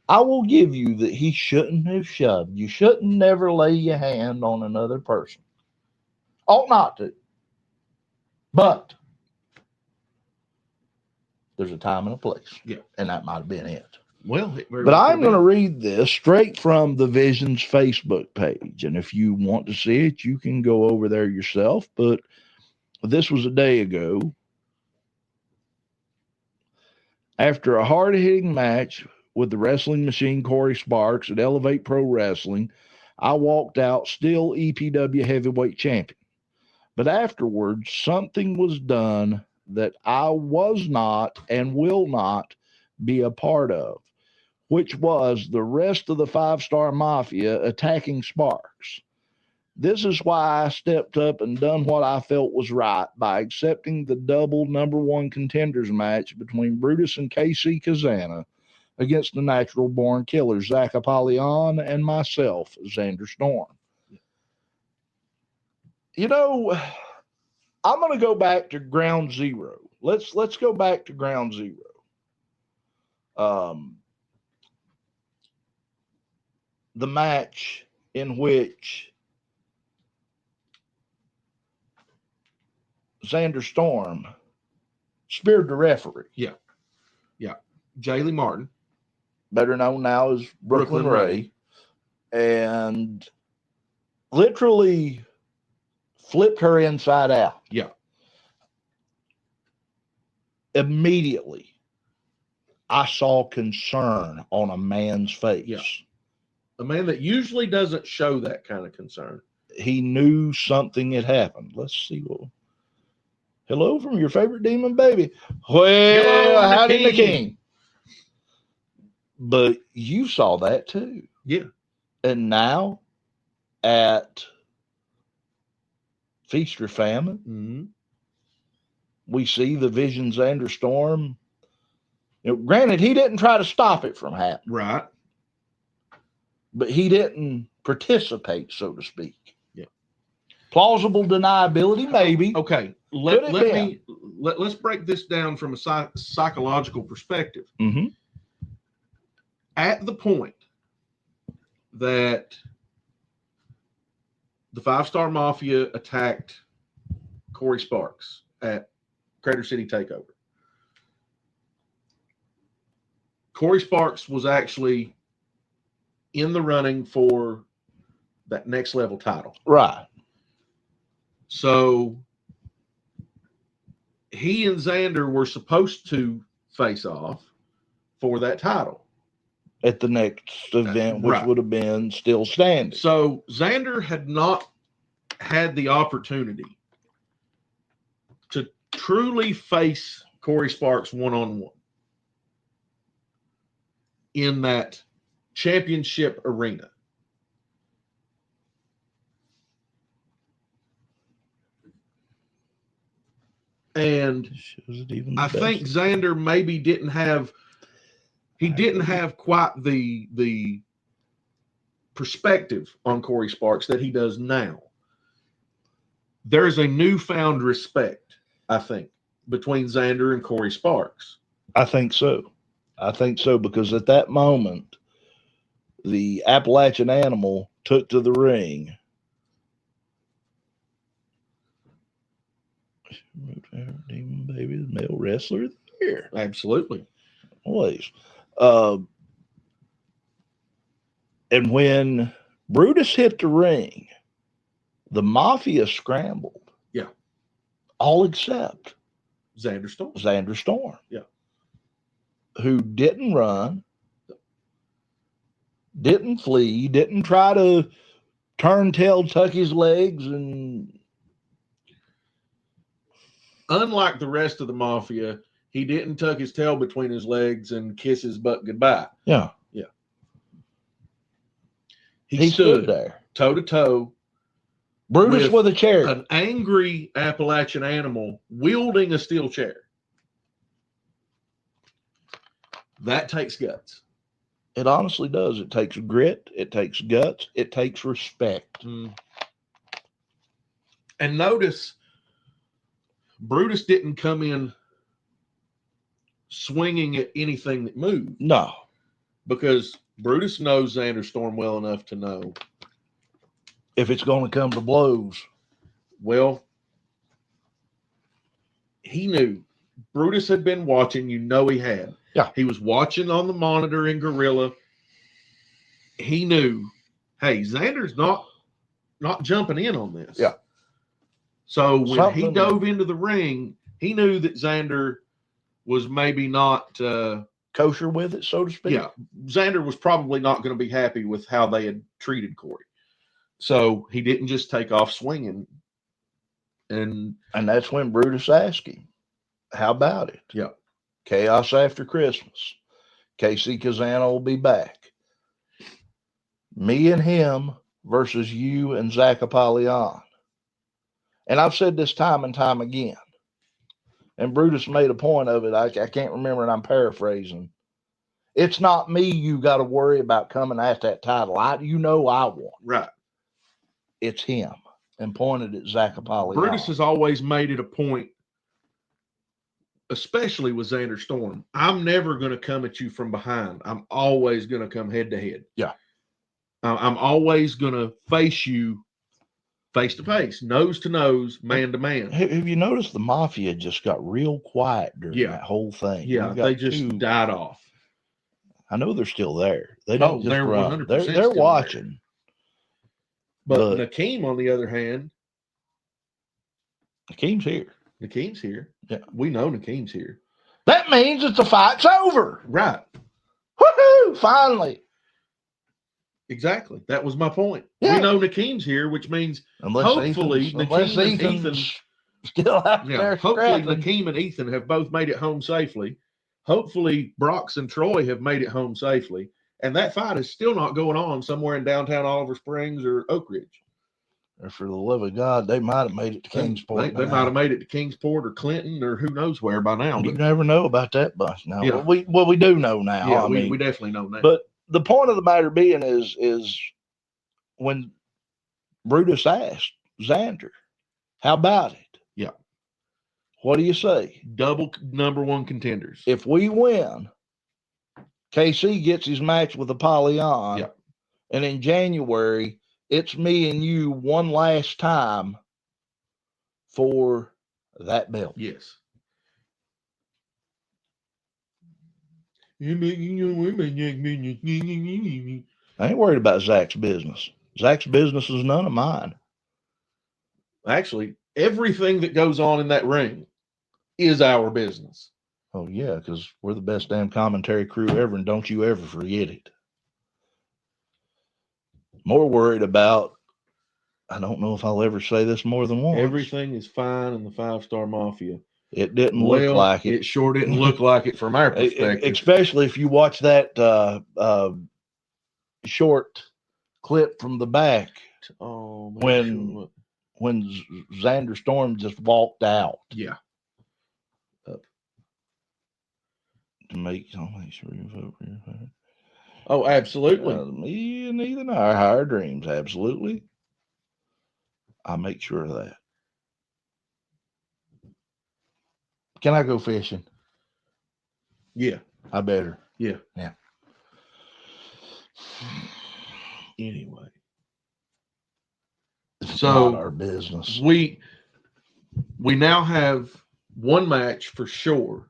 I will give you that he shouldn't have shoved. You shouldn't never lay your hand on another person. Ought not to. But there's a time and a place. Yeah. And that might have been it. Well, but I'm going to read this straight from the Vision's Facebook page. And if you want to see it, you can go over there yourself. But this was a day ago. After a hard-hitting match with the wrestling machine Corey Sparks at Elevate Pro Wrestling, I walked out still EPW heavyweight champion. But afterwards, something was done that I was not and will not be a part of, which was the rest of the Five-Star Mafia attacking Sparks. This is why I stepped up and done what I felt was right by accepting the double #1 contenders match between Brutus and KC Kazana against the Natural Born Killers, Zach Apollyon and myself, Xander Storm. You know, I'm going to go back to ground zero. Let's go back to ground zero. The match in which Xander Storm speared the referee. Yeah. Jaylee Martin, better known now as Brooklyn Ray, and literally flipped her inside out. Yeah. Immediately, I saw concern on a man's face. Yeah. A man that usually doesn't show that kind of concern. He knew something had happened. Let's see what. Hello from your favorite demon baby. Well, howdy the king. But you saw that too. Yeah. And now at Feast or Famine, we see the Vision Xander Storm. You know, granted, he didn't try to stop it from happening. Right. But he didn't participate, so to speak. Yeah. Plausible deniability, maybe. Okay. Let's break this down from a psychological perspective. Mm-hmm. At the point that the Five-Star Mafia attacked Corey Sparks at Crater City Takeover, Corey Sparks was actually in the running for that next level title. Right. So he and Xander were supposed to face off for that title At the next event, which right. would have been Still Standing. So Xander had not had the opportunity to truly face Corey Sparks one-on-one in that championship arena. And I think Xander maybe didn't have quite the perspective on Corey Sparks that he does now. There's a newfound respect, I think, between Xander and Corey Sparks. I think so. Because at that moment, the Appalachian Animal took to the ring. Demon Baby, the male wrestler of the year. Absolutely. Always. And when Brutus hit the ring, the Mafia scrambled. Yeah. All except Xander Storm. Yeah. Who didn't run, didn't flee, didn't try to turn tail, tuck his legs, and unlike the rest of the Mafia, he didn't tuck his tail between his legs and kiss his butt goodbye. Yeah. Yeah. He stood there. Toe to toe. Brutus with a chair. An angry Appalachian Animal wielding a steel chair. That takes guts. It honestly does. It takes grit. It takes guts. It takes respect. And notice, Brutus didn't come in swinging at anything that moved. No. Because Brutus knows Xander Storm well enough to know if it's going to come to blows. Well, he knew. Brutus had been watching. You know he had. Yeah. He was watching on the monitor in Gorilla. He knew, hey, Xander's not jumping in on this. Yeah. So when he dove into the ring, he knew that Xander was maybe not kosher with it, so to speak. Yeah. Xander was probably not going to be happy with how they had treated Corey. So he didn't just take off swinging. And that's when Brutus asked him, how about it? Yeah. Chaos after Christmas. Casey Kazana will be back. Me and him versus you and Zach Apollyon. And I've said this time and time again. And Brutus made a point of it. I can't remember, and I'm paraphrasing. It's not me you got to worry about coming at that title. I want. Right. It's him. And pointed at Zach Apollyon. Brutus has always made it a point, especially with Xander Storm. I'm never going to come at you from behind. I'm always going to come head to head. Yeah. I'm always going to face you face to face, nose to nose, man to man. Have you noticed the Mafia just got real quiet during that whole thing? Yeah, they just died off. I know they're still there. They don't just they're run. 100% They're watching. There. But Nakeem, on the other hand, Nakeem's here. Nakeem's here. Yeah, we know Nakeem's here. That means that the fight's over. Right. Woohoo! Finally. Exactly. That was my point. Yeah. We know Nakeem's here, which means hopefully Nakeem and Ethan still out there. Hopefully Nakeem and Ethan have both made it home safely. Hopefully Brox and Troy have made it home safely. And that fight is still not going on somewhere in downtown Oliver Springs or Oak Ridge. Or for the love of God, they might have made it to Kingsport. They might have made it to Kingsport or Clinton or who knows where by now. You never know about that bunch now. Yeah. We do know now. Yeah, we definitely know now. But the point of the matter being is when Brutus asked Xander, how about it? Yeah. What do you say? Double number one contenders. If we win, KC gets his match with Apollyon. Yeah. And in January, it's me and you one last time for that belt. Yes. I ain't worried about Zach's business. Zach's business is none of mine. Actually, everything that goes on in that ring is our business. Oh, yeah, because we're the best damn commentary crew ever, and don't you ever forget it. More worried about, I don't know if I'll ever say this more than once. Everything is fine in the 5-Star Mafia. It didn't look like it. It sure didn't look like it from our perspective. Especially if you watch that short clip from the back. Oh, when Xander Storm just walked out. Yeah. To make sure you vote for your vote. Oh, absolutely. Me and Ethan, our higher dreams, absolutely. I make sure of that. Can I go fishing? Yeah. I better. Yeah. Yeah. Anyway. It's So not our business. We now have one match for sure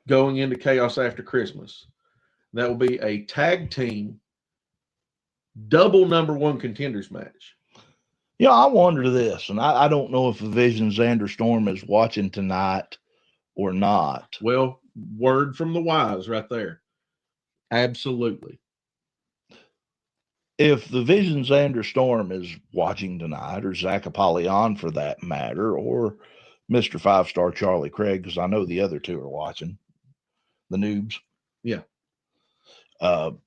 going into Chaos After Christmas. That will be a tag team double number one contenders match. Yeah, I wonder this, and I don't know if Vision Xander Storm is watching tonight or not. Well, word from the wise right there. Absolutely. If the Vision Xander Storm is watching tonight, or Zach Apollyon for that matter, or Mr. 5-Star Charlie Craig, because I know the other two are watching, the noobs. Yeah. How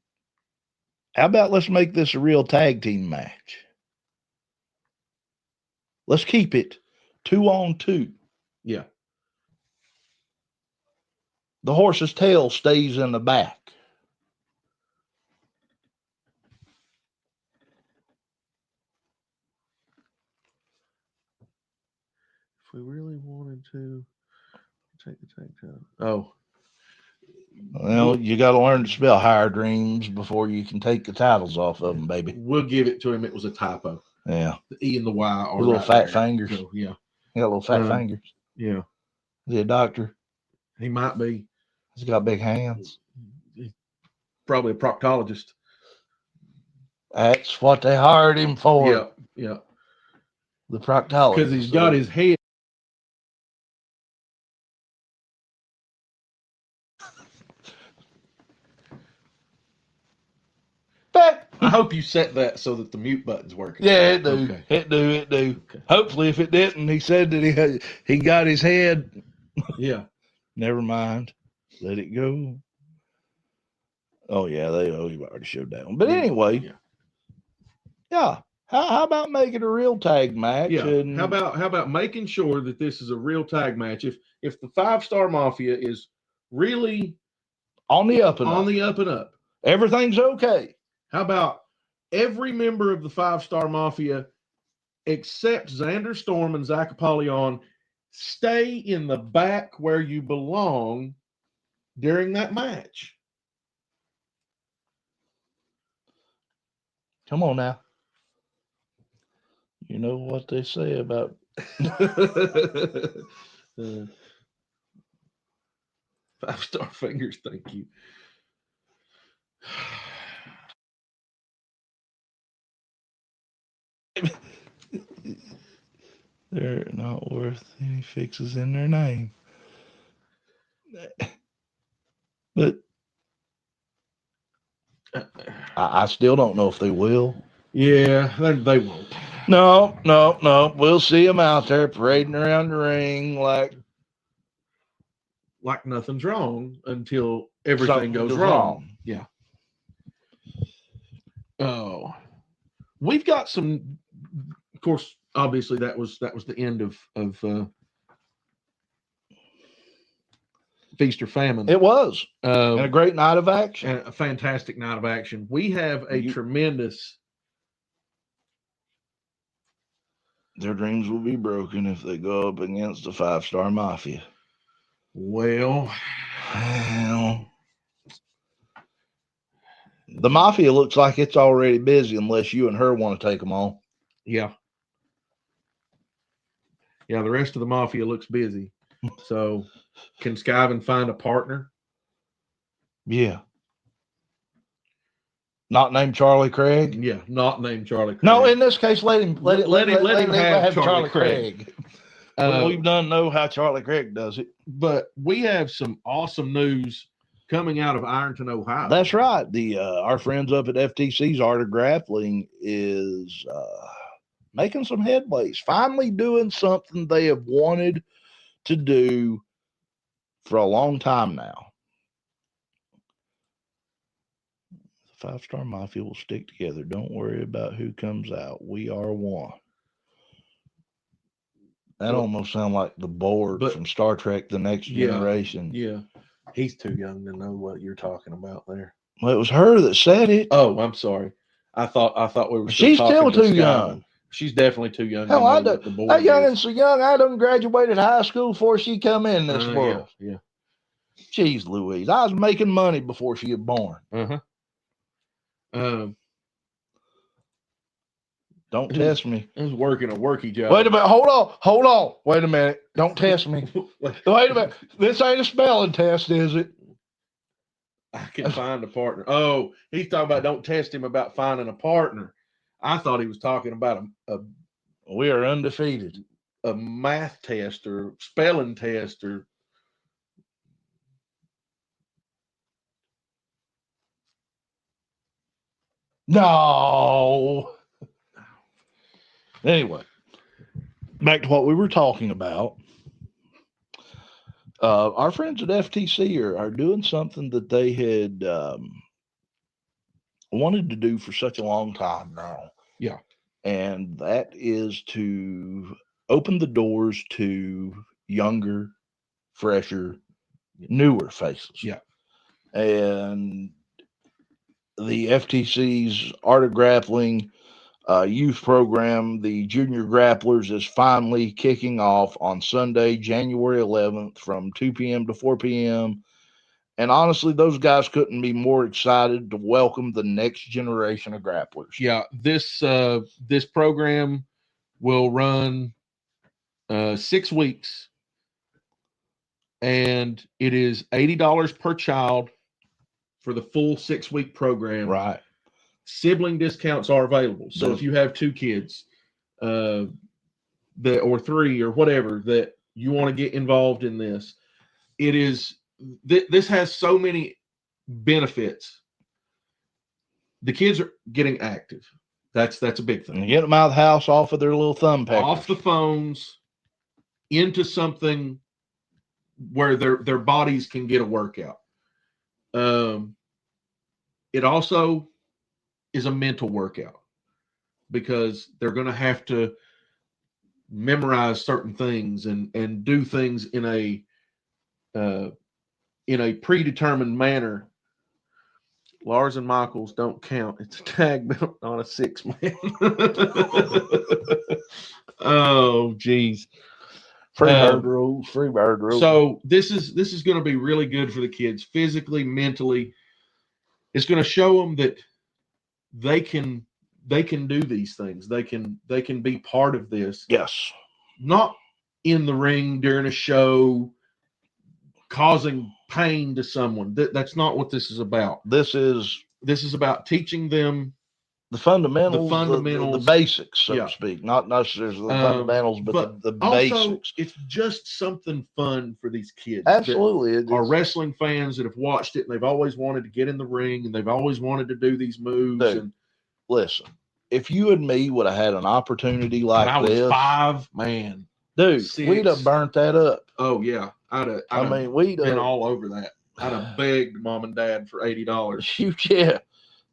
about let's make this a real tag team match? Let's keep it 2-on-2. Yeah. The horse's tail stays in the back. If we really wanted to take the tag team. Oh. Well, you got to learn to spell higher dreams before you can take the titles off of them, baby. We'll give it to him. It was a typo. Yeah. The E and the Y are little right fat there. fingers. So, yeah. He got little fat fingers. Yeah. Is he a doctor? He might be. He's got big hands. He's probably a proctologist. That's what they hired him for. Yeah. Yeah. The proctologist. Because he's got his head. I hope you set that so that the mute button's working. Yeah, it do. Okay. It do. Okay. Hopefully, if it didn't, he said that he got his head. Yeah. Never mind. Let it go. Oh yeah, you already showed that one. But anyway, yeah. How about making a real tag match? Yeah. And How about making sure that this is a real tag match? If the 5-Star Mafia is really on the up and up, everything's okay. How about every member of the 5-Star Mafia except Xander Storm and Zach Apollyon stay in the back where you belong during that match? Come on now. You know what they say about 5-Star fingers, thank you. They're not worth any fixes in their name. But I still don't know if they will. Yeah, they won't. No. We'll see them out there parading around the ring like nothing's wrong until everything goes wrong. Yeah. Oh, we've got some. Of course, obviously that was the end of Feast or Famine. it was, and a great night of action, a fantastic night of action. We have a tremendous. Their dreams will be broken if they go up against the 5-Star Mafia. Well, the Mafia looks like it's already busy unless you and her want to take them on. Yeah. Yeah, the rest of the Mafia looks busy. So, can Skyven find a partner? Yeah. Not named Charlie Craig. Yeah, not named Charlie Craig. No, in this case, let him have Charlie Craig. We've done know how Charlie Craig does it. But we have some awesome news coming out of Ironton, Ohio. That's right. The our friends up at FTC's Art of Grappling is making some headways. Finally doing something they have wanted to do for a long time now. The 5-Star Mafia will stick together. Don't worry about who comes out. We are one. That almost sounds like the board from Star Trek: The Next Generation. Yeah. He's too young to know what you're talking about there. Well, it was her that said it. Oh, I'm sorry. I thought we were. She's still too young. She's definitely too young. Hell, that young so young. I done graduated high school before she come in this world. Yeah. Jeez Louise, I was making money before she was born. Don't test me. I was working a worky job. Wait a minute. Hold on. Wait a minute. Don't test me. Wait a minute. This ain't a spelling test, is it? I can find a partner. Oh, he's talking about don't test him about finding a partner. I thought he was talking about we are undefeated. A math test or spelling test or. No. Anyway, back to what we were talking about. Our friends at FTC are doing something that they had wanted to do for such a long time now. Yeah. And that is to open the doors to younger, fresher, newer faces. Yeah. And the FTC's Art of Grappling youth program, the Junior Grapplers, is finally kicking off on Sunday, January 11th from 2 p.m. to 4 p.m. And honestly, those guys couldn't be more excited to welcome the next generation of grapplers. Yeah, this program will run 6 weeks, and it is $80 per child for the full 6-week program. Right. Sibling discounts are available. So if you have 2 kids, or 3 or whatever that you want to get involved in this, it is. This has so many benefits. The kids are getting active. That's a big thing. And get them out of the house, off of their little thumb peckers. Off the phones, into something where their bodies can get a workout. It also is a mental workout because they're going to have to memorize certain things and do things in a predetermined manner. Lars and Michaels don't count. It's a tag belt on a 6-man. Oh, geez. Free bird rules. So this is going to be really good for the kids, physically, mentally. It's going to show them that they can do these things. They can be part of this. Yes. Not in the ring during a show, causing pain to someone. That's not what this is about. This is about teaching them the fundamentals, the basics, so to speak. Not necessarily the fundamentals, but the also, basics. It's just something fun for these kids. Absolutely. Are wrestling fans that have watched it and they've always wanted to get in the ring and they've always wanted to do these moves. Dude, listen, if you and me would have had an opportunity like I was this, 5, man. Dude, 6. we'd have burnt that up. Oh, yeah. We'd been all over that. I'd have begged mom and dad for $80. Shoot, yeah.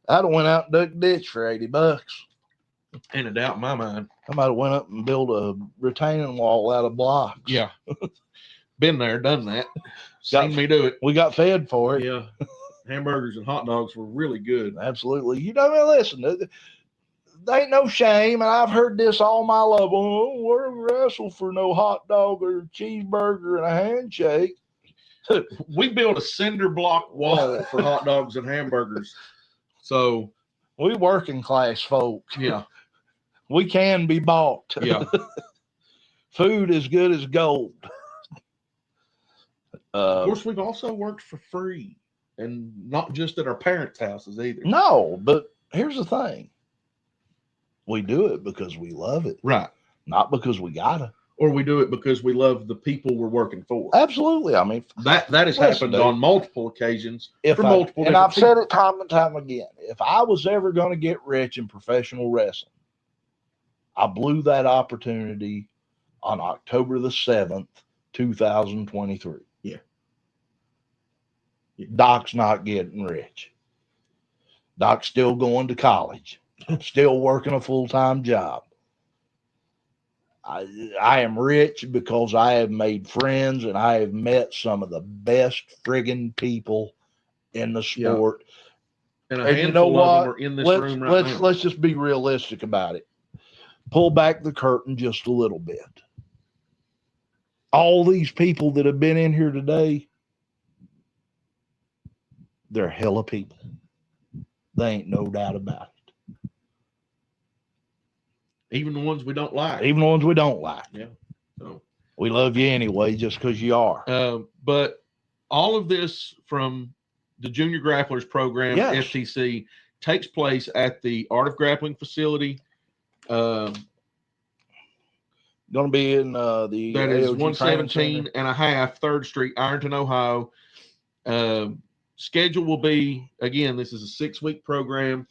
I'd have went out and dug a ditch for $80. Ain't a doubt in my mind. I might have went up and built a retaining wall out of blocks. Yeah. Been there, done that. Seen me do it. We got fed for it. Yeah. Hamburgers and hot dogs were really good. Absolutely. You know, listen, there ain't no shame, and I've heard this all my life. Oh, we're wrestle for no hot dog or cheeseburger and a handshake. We built a cinder block wall for hot dogs and hamburgers. So we working class folks. Yeah. We can be bought. Yeah. Food is good as gold. Of course, we've also worked for free and not just at our parents' houses either. No, but here's the thing. We do it because we love it, Right. not because we gotta. Or we do it because we love the people we're working for. Absolutely. I mean, That has listen, happened dude, on multiple occasions for and multiple I've different said people. it time and time again. If I was ever going to get rich in professional wrestling, I blew that opportunity on October the 7th, 2023. Yeah. Doc's not getting rich. Doc's still going to college, still working a full-time job. I am rich because I have made friends and I have met some of the best friggin' people in the sport. And a And handful you know what? of them are in this room right now. Let's just be realistic about it. Pull back the curtain just a little bit. All these people that have been in here today, they're hella people. They ain't no doubt about it. Even the ones we don't like. Even the ones we don't like. Yeah. So we love you anyway, just because you are. But all of this from the Junior Grapplers program, Yes. FTC, takes place at the Art of Grappling facility. Going to be in the That is AOG 117 and a half 3rd Street, Ironton, Ohio. Schedule will be, again, this is a 6-week program.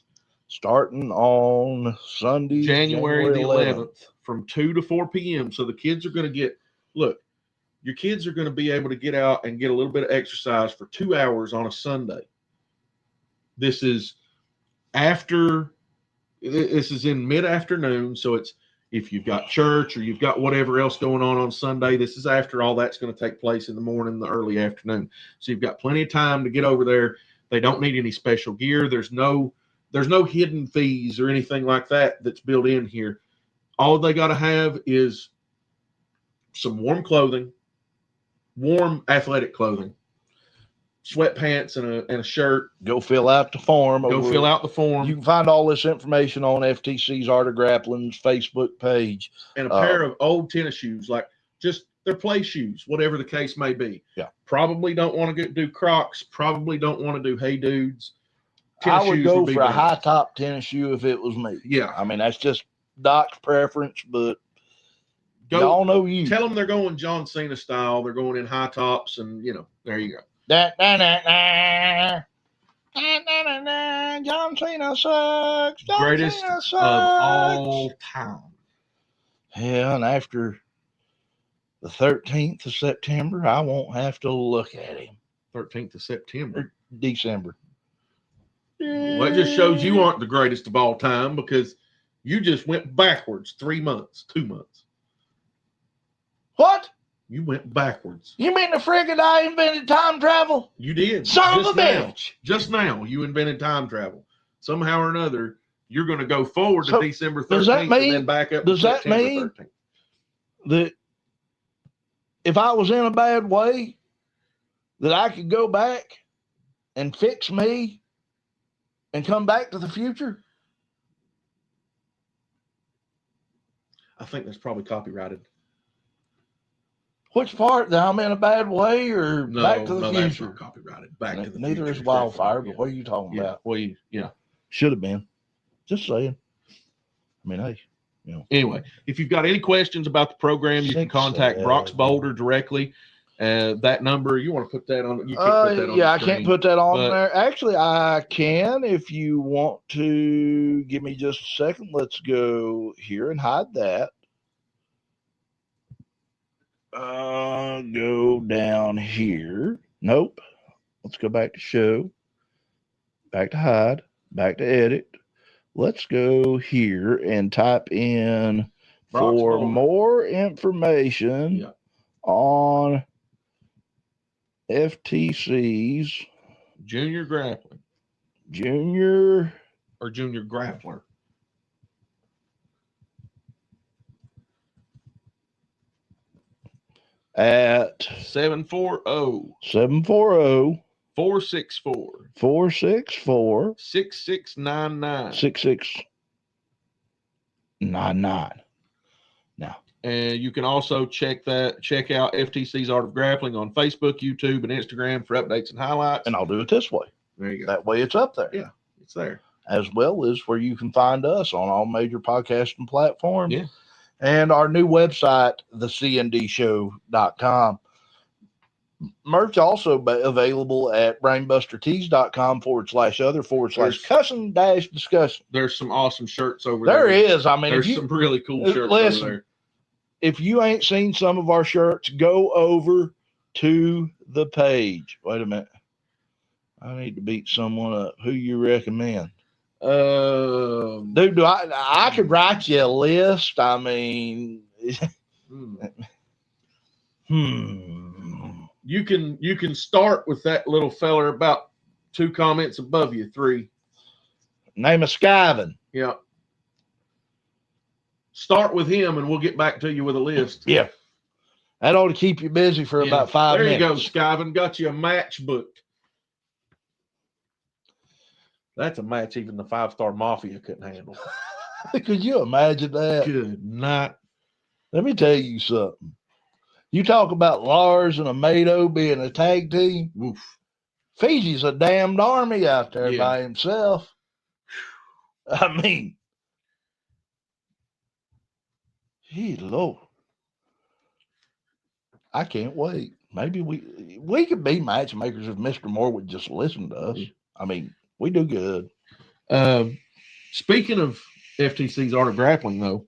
Starting on Sunday, January the 11th from 2 to 4 p.m. So the kids are going to get, look, your kids are going to be able to get out and get a little bit of exercise for 2 hours on a Sunday. This is in mid-afternoon. So it's, if you've got church or you've got whatever else going on Sunday, this is after all that's going to take place in the morning, the early afternoon. So you've got plenty of time to get over there. They don't need any special gear. There's no hidden fees or anything like that that's built in here. All they got to have is some warm clothing, warm athletic clothing, sweatpants and a shirt. Go fill out the form. Fill out the form. You can find all this information on FTC's Art of Grappling's Facebook page. And a pair of old tennis shoes, like just their play shoes, whatever the case may be. Yeah. Probably don't want to do Crocs. Probably don't want to do Hey Dudes. I would go for a high top tennis shoe if it was me. Yeah. I mean, that's just Doc's preference, but y'all know you. Tell them they're going John Cena style. They're going in high tops, and, there you go. John Cena sucks. Greatest Cena sucks. of all time. Yeah, and after the 13th of September, I won't have to look at him. 13th of September. December. Well, that just shows you aren't the greatest of all time because you just went backwards 3 months, 2 months. What? You went backwards. You mean the friggin' I invented time travel? You did. Son of a bitch. Just now, you invented time travel. Somehow or another, you're going to go forward to December 13th does that mean, and then back up does to that September mean 13th. That if I was in a bad way, that I could go back and fix me and come back to the future? I think that's probably copyrighted. Which part? That I'm in a bad way or back to the future? That's future? not copyrighted. Back to the Neither future. is Wildfire, but what are you talking about? Well, Should have been. Just saying. I mean, hey. Anyway, if you've got any questions about the program, you can contact Brock's Boulder directly. That number, you want to put that on? You can't put that on. Yeah, I can't put that on there. Actually, I can if you want to. Give me just a second. Let's go here and hide that. Go down here. Nope. Let's go back to show. Back to hide. Back to edit. Let's go here and type in for more information on FTC's Junior Grappling. Junior Grappler. At 740 464 6699. 6699. Now, And you can also check out FTC's Art of Grappling on Facebook, YouTube, and Instagram for updates and highlights. And I'll do it this way. There you go. That way it's up there. Yeah, it's there. As well as where you can find us on all major podcasting platforms. Yeah. And our new website, thecndshow.com. Merch also available at brainbustertees.com/other/Cussin Discussin. There's some awesome shirts over there. There is. I mean, there's some really cool shirts listen, over there. If you ain't seen some of our shirts, go over to the page. Wait a minute. I need to beat someone up. Who you recommend? Dude, I could write you a list. I mean, You can start with that little feller about 2 comments above you, 3. Name of Skyvin. Yeah. Start with him, and we'll get back to you with a list. Yeah. That ought to keep you busy for about 5 minutes. There you go, Skyvin. Got you a match booked. That's a match even the 5-Star Mafia couldn't handle. Could you imagine that? Good night. Let me tell you something. You talk about Lars and Amado being a tag team. Oof. Fiji's a damned army out there by himself. I mean, gee, Lord. I can't wait. Maybe we could be matchmakers if Mr. Moore would just listen to us. I mean, we do good. Speaking of FTC's Art of Grappling, though,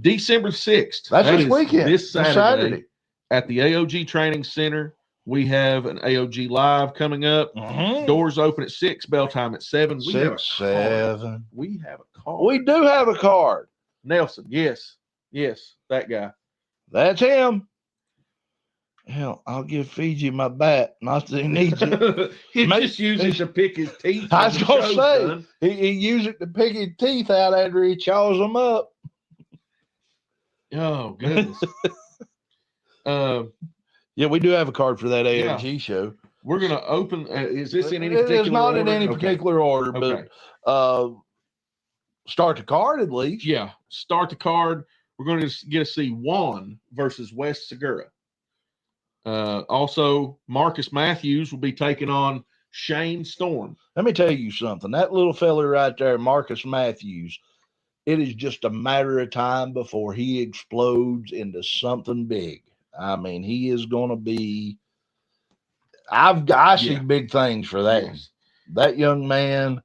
December 6th. That's this weekend. This Saturday. At the AOG Training Center. We have an AOG Live coming up. Mm-hmm. Doors open at 6, bell time at 7. We have a 7. We have a card. We do have a card. Nelson, yes, that guy. That's him. Hell, I'll give Fiji my bat. Not that he needs it. He just uses it to pick his teeth. I was going to say, he used it to pick his teeth out after he chaws them up. Oh, goodness. Yeah, we do have a card for that AOG show. We're going to open. Is this in any particular order? It is not in any particular order, but start the card at least. Yeah, start the card. We're going to get to see Juan versus Wes Segura. Also, Marcus Matthews will be taking on Shane Storm. Let me tell you something. That little fella right there, Marcus Matthews, it is just a matter of time before he explodes into something big. I mean, he is going to be – I see big things for that. Yes. That young man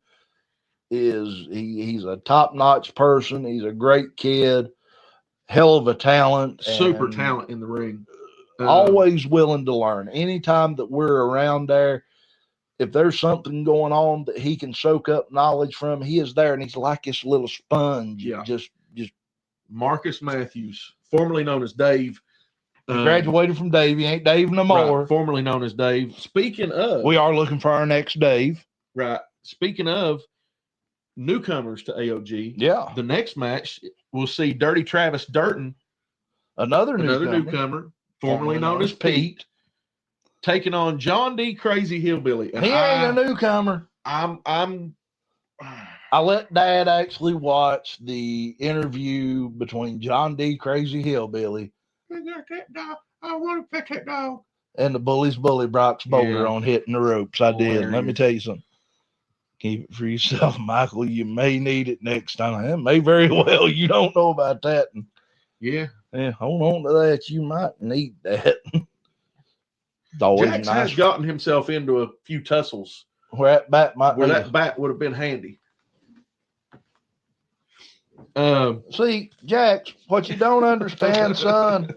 he's a top-notch person. He's a great kid, hell of a talent. Super talent in the ring. Always willing to learn. Anytime that we're around there, if there's something going on that he can soak up knowledge from, he is there, and he's like this little sponge. Yeah. Just Marcus Matthews, formerly known as Dave. Graduated from Dave. He ain't Dave no more. Right, formerly known as Dave. Speaking of, we are looking for our next Dave. Right. Speaking of newcomers to AOG, the next match we'll see Dirty Travis Durton, another newcomer, formerly known as Pete, taking on John D. Crazy Hillbilly. And he ain't a newcomer. I let Dad actually watch the interview between John D. Crazy Hillbilly. I got that dog. I want to pet that dog. And the bully Brock's Boulder on hitting the ropes. I did. Let me tell you something. Keep it for yourself, Michael. You may need it next time. It may very well. You don't know about that. And yeah, hold on to that. You might need that. Jax has gotten himself into a few tussles where that bat would have been handy. See, Jax, what you don't understand, son,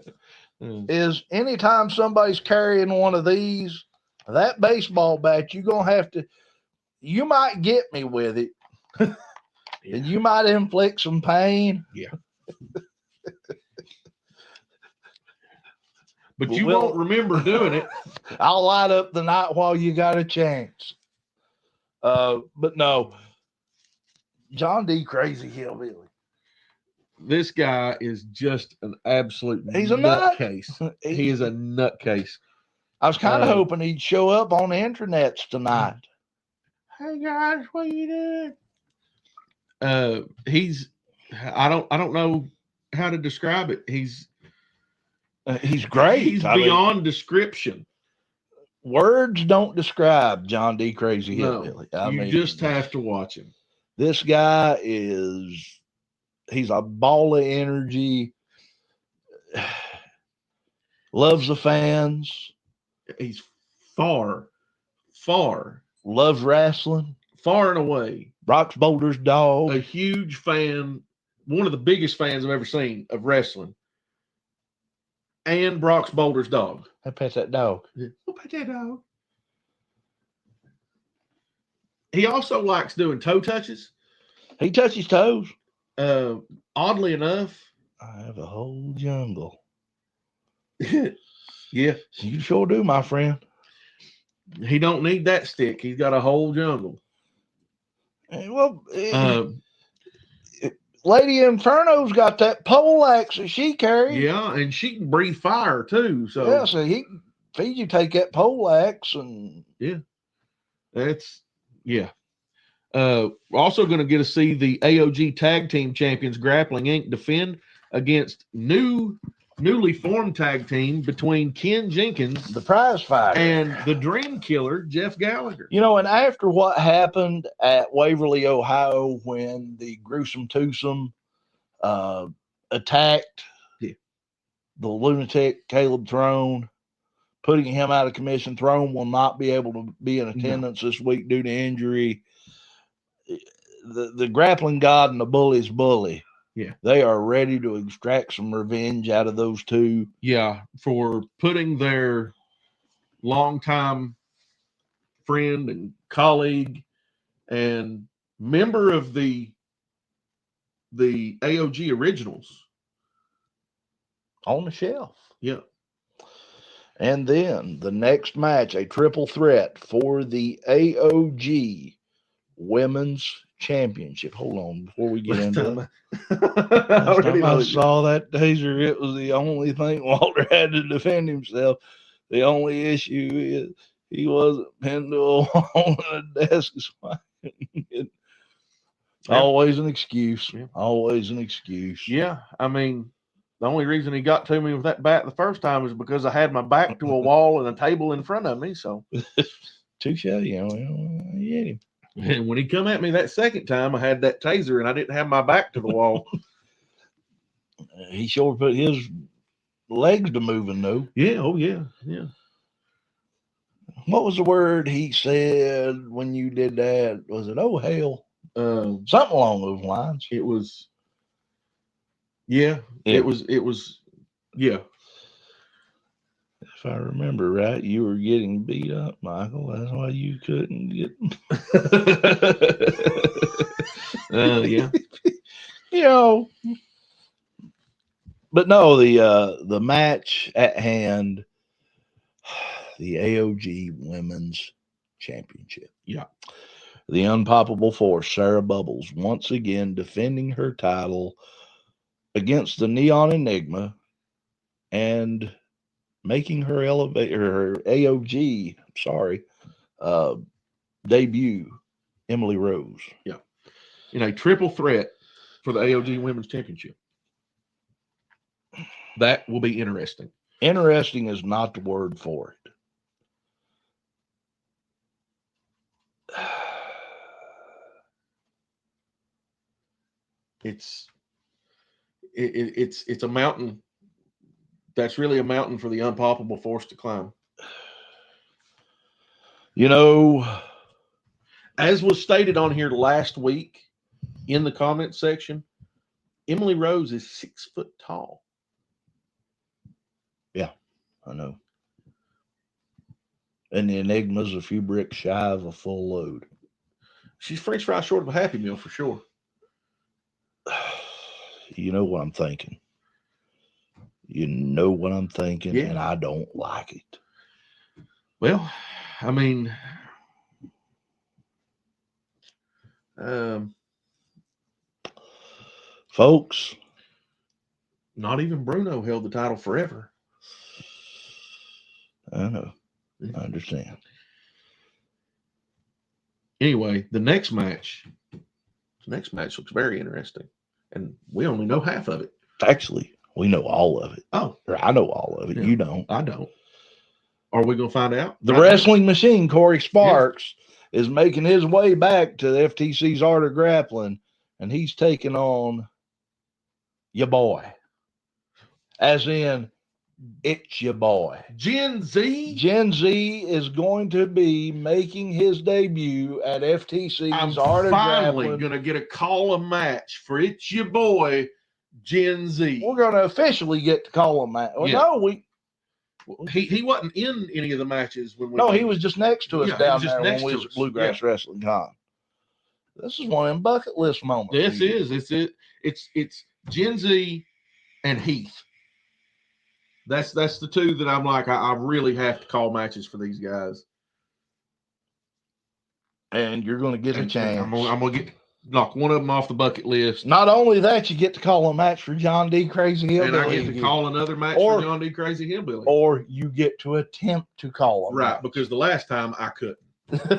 is anytime somebody's carrying one of these, that baseball bat, you're going to have to, you might get me with it, and you might inflict some pain. Yeah. But you won't remember doing it. I'll light up the night while you got a chance. But no, John D. Crazy Hillbilly. This guy is just an absolute He's a nutcase. He is a nutcase. I was kind of hoping he'd show up on the internets tonight. Hey guys, what are you doing? I don't know how to describe it. He's great. He's beyond description. Words don't describe John D. Crazy No, Hillbilly. you just have to watch him. This guy he's a ball of energy. Loves the fans. He's far loves wrestling. Far and away. Brock's Boulder's dog. A huge fan, one of the biggest fans I've ever seen of wrestling. And Brock's Boulder's dog. I pet that dog. I'll pet that dog. He also likes doing toe touches. He touches toes. Oddly enough. I have a whole jungle. Yeah. You sure do, my friend. He don't need that stick. He's got a whole jungle. Well, Lady Inferno's got that pole axe that she carries. Yeah, and she can breathe fire too. So yeah, so he feed you take that pole axe and we're also going to get to see the AOG Tag Team Champions Grappling Inc. defend against newly formed tag team between Ken Jenkins, the prize fighter, and the Dream Killer, Jeff Gallagher. And after what happened at Waverly, Ohio, when the gruesome twosome attacked the lunatic Caleb Throne, putting him out of commission, Throne will not be able to be in attendance this week due to injury. The grappling god and the bully's bully. Yeah. They are ready to extract some revenge out of those two. Yeah, for putting their longtime friend and colleague and member of the AOG Originals on the shelf. Yeah. And then the next match, a triple threat for the AOG Women's Championship. Hold on, before we get into it. Last time I saw that taser, it was the only thing Walter had to defend himself. The only issue is he wasn't pinned to a wall on a desk. Always an excuse. Yeah. Always an excuse. Yeah, I mean, the only reason he got to me with that bat the first time is because I had my back to a wall and a table in front of me. So, touche, you hit him. And when he come at me that second time, I had that taser and I didn't have my back to the wall. He sure put his legs to moving, though. Yeah, oh yeah, yeah. What was the word he said when you did that? Was it oh hell? Something along those lines. It was. Yeah, it was. Yeah. If I remember right, you were getting beat up, Michael. That's why you couldn't get. Yeah. But no, the match at hand, the AOG Women's Championship. Yeah. The unpoppable force, Sarah Bubbles, once again defending her title against the Neon Enigma and making her AOG debut, Emily Rose. Yeah. In a triple threat for the AOG Women's Championship. That will be interesting. Interesting is not the word for it. It's a mountain. That's really a mountain for the unpoppable force to climb. As was stated on here last week in the comment section, Emily Rose is 6 foot tall. Yeah, I know. And the Enigma's a few bricks shy of a full load. She's French fry short of a Happy Meal for sure. You know what I'm thinking. Yeah. And I don't like it. Well, I mean, folks, not even Bruno held the title forever. I know. I understand. Anyway, the next match looks very interesting, and we only know half of it. Actually, we know all of it. Oh, Or I know all of it. Yeah. You don't. I don't. Are we going to find out? The wrestling machine, Corey Sparks, is making his way back to the FTC's Art of Grappling, and he's taking on your boy. As in, it's your boy. Gen Z? Gen Z is going to be making his debut at FTC's I'm Art of finally Grappling. going to get a call a match for It's Your Boy, Gen Z. We're going to officially get to call him that. Well, Yeah. no, He wasn't in any of the matches when we. no, he was just next to us Yeah, he down was just there when next we to was at us. Bluegrass Wrestling Con. This is one of them bucket list moments. This is it's Gen Z and Heath. That's the two that I'm like I really have to call matches for these guys. And you're going to get a chance. I'm gonna get knock one of them off the bucket list. Not only that, you get to call a match for John D. Crazy Hillbilly. And I get to call another match for John D. Crazy Hillbilly. Or you get to attempt to call him. Right, because the last time I couldn't.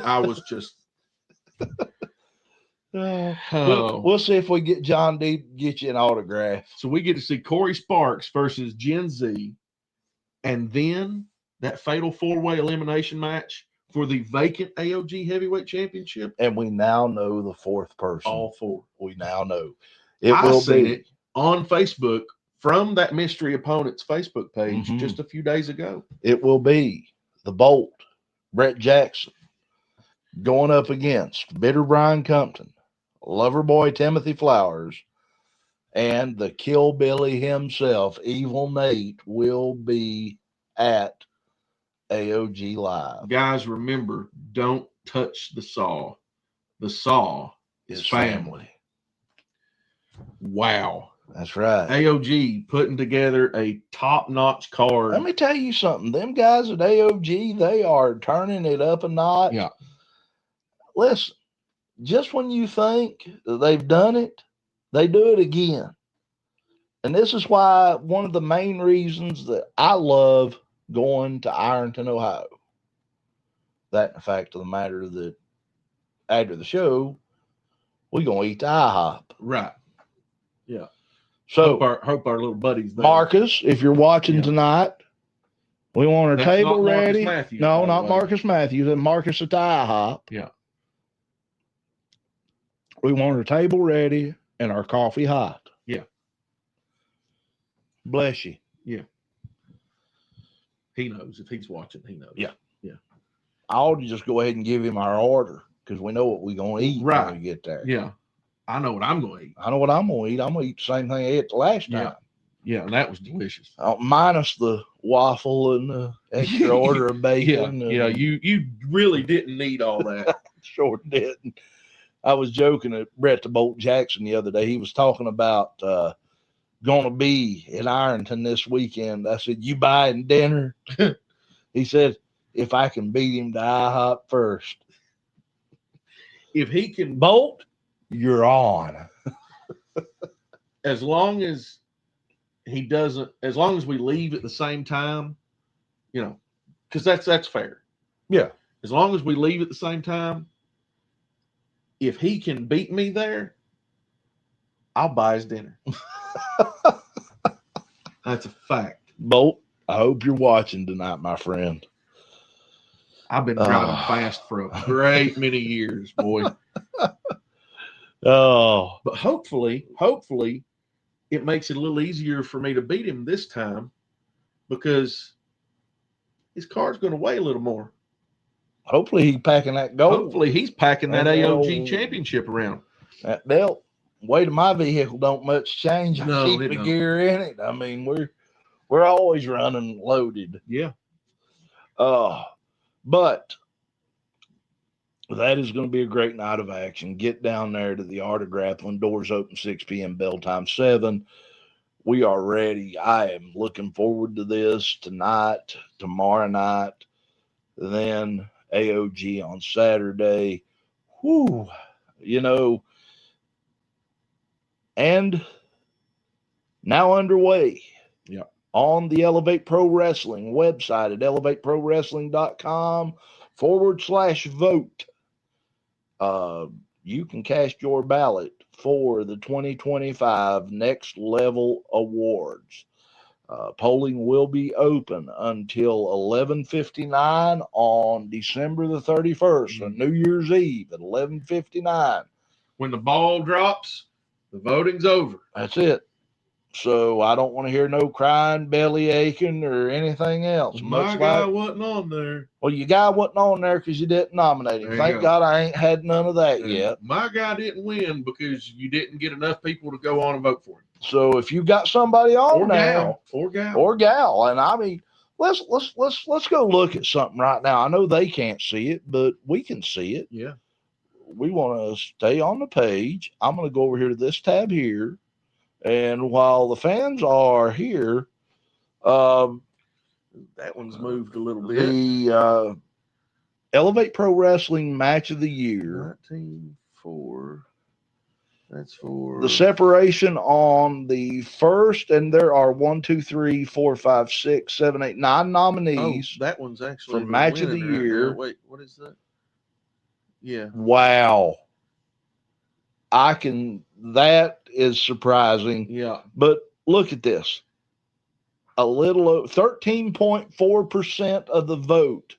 I was just We'll see if we get John D. Get you an autograph. So we get to see Corey Sparks versus Gen Z, and then that fatal four-way elimination match for the vacant AOG Heavyweight Championship. And we now know the fourth person. All four. We now know. I seen it on Facebook from that mystery opponent's Facebook page just a few days ago. It will be the Bolt, Brett Jackson, going up against Bitter Brian Compton, Loverboy Timothy Flowers, and the Killbilly himself, Evil Nate, will be at AOG Live. Guys, remember, don't touch the saw. The saw is family. Wow. That's right. AOG putting together a top-notch card. Let me tell you something. Them guys at AOG, they are turning it up a notch. Yeah. Listen, just when you think that they've done it, they do it again. And this is why one of the main reasons that I love going to Ironton, Ohio. That and the fact of the matter that after the show, we're going to eat the IHOP. Right. Yeah. So hope our little buddies there. Marcus, if you're watching tonight, we want our table ready. Matthews, no, not Marcus Matthews, and Marcus at the IHOP. Yeah. We want our table ready and our coffee hot. Yeah. Bless you. Yeah. He knows. If he's watching, he knows. Yeah. Yeah. I ought to just go ahead and give him our order because we know what we're going to eat right. when we get there. Yeah. I know what I'm going to eat. I know what I'm going to eat. I'm going to eat the same thing I ate the last time. Yeah, and that was delicious. Minus the waffle and the extra order of bacon. Yeah, you really didn't need all that. Sure didn't. I was joking at Brett the Bolt Jackson the other day. He was talking about going to be in Ironton this weekend. I said, you buying dinner? He said, if I can beat him to IHOP first. If he can Bolt, you're on. As long as he doesn't, as long as we leave at the same time, because that's fair. Yeah. As long as we leave at the same time, if he can beat me there, I'll buy his dinner. That's a fact. Bolt, I hope you're watching tonight, my friend. I've been driving fast for a great many years, boy. Oh. But hopefully, it makes it a little easier for me to beat him this time because his card's going to weigh a little more. Hopefully he's packing that gold. Hopefully he's packing that AOG championship around. That belt, weight of my vehicle don't much change. I No, keep it the don't. gear in it. I mean, we're always running loaded. Yeah. But that is going to be a great night of action. Get down there to the Art of Grappling. Doors open 6 p.m. bell time 7. We are ready. I am looking forward to this tonight, tomorrow night, then AOG on Saturday. Whew. And now underway. Yeah. On the Elevate Pro Wrestling website at elevateprowrestling.com/vote. You can cast your ballot for the 2025 Next Level Awards. Polling will be open until 11:59 on December the 31st, on New Year's Eve at 11:59. When the ball drops, the voting's over. That's it. So I don't want to hear no crying, belly aching, or anything else. My guy wasn't on there. Well, your guy wasn't on there because you didn't nominate him. Thank God I ain't had none of that yet. My guy didn't win because you didn't get enough people to go on and vote for him. So if you got somebody on there, or gal, and I mean, let's go look at something right now. I know they can't see it, but we can see it. Yeah. We want to stay on the page. I'm going to go over here to this tab here. And while the fans are here, that one's moved a little bit. The Elevate Pro Wrestling Match of the Year. 19-4. That's for the separation on the first, and there are 1, 2, 3, 4, 5, 6, 7, 8, 9 nominees. that one's actually for Match of the Year. Wait, what is that? Yeah. Wow. That is surprising. Yeah. But look at this. A little 13.4% of the vote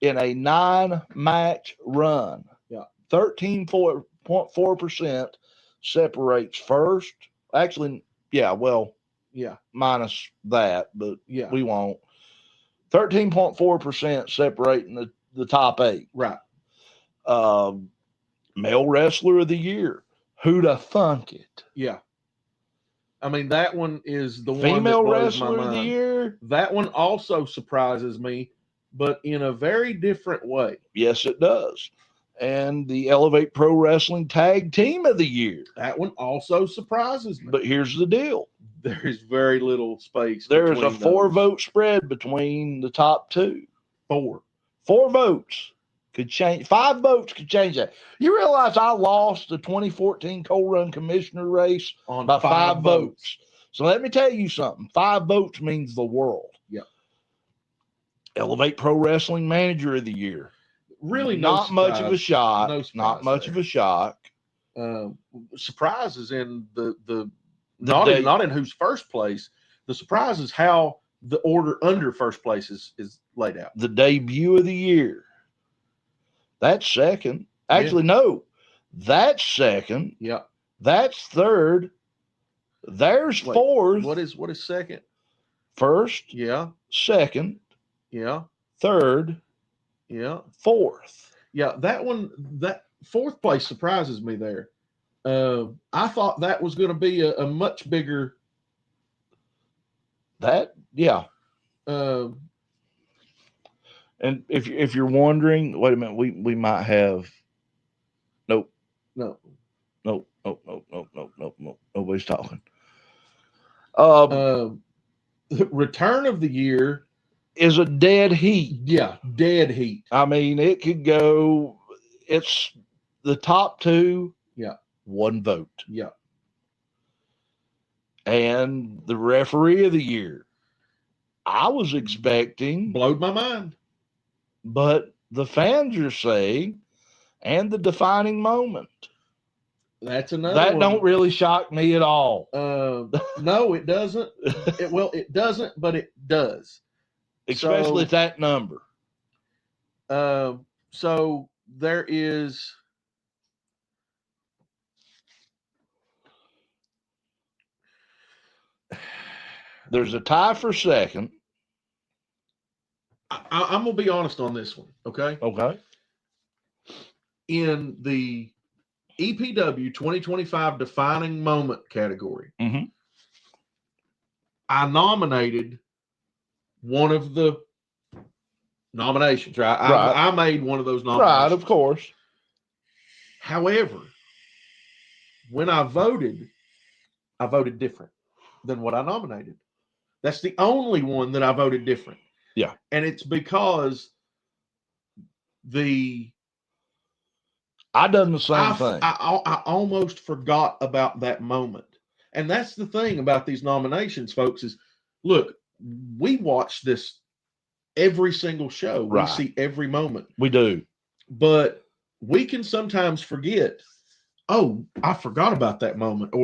in a 9-match run. Yeah. 13.4% separates first. Actually, minus that, but we won't. 13.4% separating the top 8. Right. Male Wrestler of the Year. Who'da thunk it? Yeah. I mean, that one is the Female one that blows Wrestler my mind. of the Year. That one also surprises me, but in a very different way. Yes, it does. And the Elevate Pro Wrestling Tag Team of the Year. That one also surprises me. But here's the deal. There is very little space. There's a 4-vote spread between the top 2. 4 votes could change. 5 votes could change that. You realize I lost the 2014 Coal Run Commissioner race by 5 votes. So let me tell you something. 5 votes means the world. Yeah. Elevate Pro Wrestling Manager of the Year. Really, not much of a shock. Not much of a shock. Surprises in not in who's first place. The surprise is how the order under first place is laid out. The Debut of the Year. That's second. Actually, no. That's second. Yeah. That's third. There's fourth. What is second? First. Yeah. Second. Yeah. Third. Yeah. Fourth. Yeah. That fourth place surprises me there. I thought that was going to be a much bigger. And if you're wondering, wait a minute, we might have. Nope. Nobody's talking. Return of the Year is a dead heat. Yeah, dead heat. I mean, it could go. It's the top 2. Yeah. 1 vote. Yeah. And the Referee of the Year. I was expecting. Blowed my mind. But the fans are saying, and the defining moment. That's another That one. Don't really shock me at all. No, it doesn't. It doesn't, but it does. Especially at that number. So there is. There's a tie for second. I'm going to be honest on this one, okay? Okay. In the EPW 2025 Defining Moment category, I nominated one of the nominations, right? I made one of those nominations. Right, of course. However, when I voted different than what I nominated. That's the only one that I voted different. Yeah. And it's because I done the same thing. I almost forgot about that moment. And that's the thing about these nominations, folks, is look, we watch this every single show. Right. We see every moment. We do. But we can sometimes forget oh, I forgot about that moment,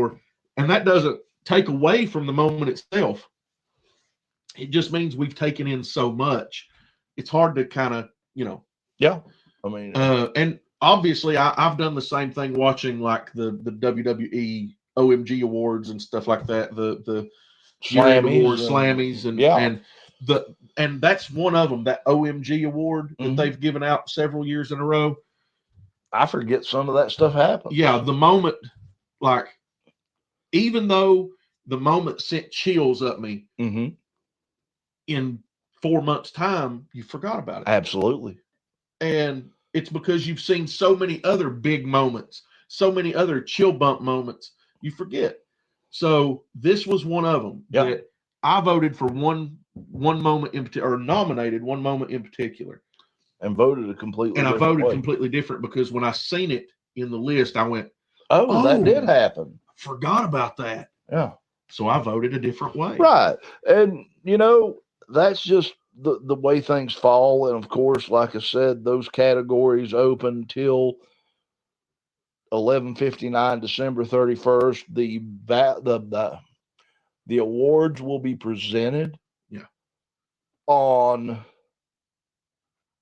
and that doesn't take away from the moment itself. It just means we've taken in so much. It's hard to kind of, Yeah. I mean, and obviously I've done the same thing watching like the WWE OMG awards and stuff like that. The year-end awards, Slammies, and that's one of them. That OMG award that they've given out several years in a row. I forget some of that stuff happens. Yeah, the moment, like, even though the moment sent chills up me, in 4 months' time, you forgot about it. Absolutely. And it's because you've seen so many other big moments, so many other chill bump moments, you forget. So this was one of them that I voted for one moment in particular, or nominated one moment in particular, and voted a completely. And I different voted way. completely different because when I seen it in the list, I went, "Oh, that did happen. Forgot about that." Yeah. So I voted a different way. Right, and that's just the way things fall. And of course, like I said, those categories open till 11:59, December 31st. The awards will be presented on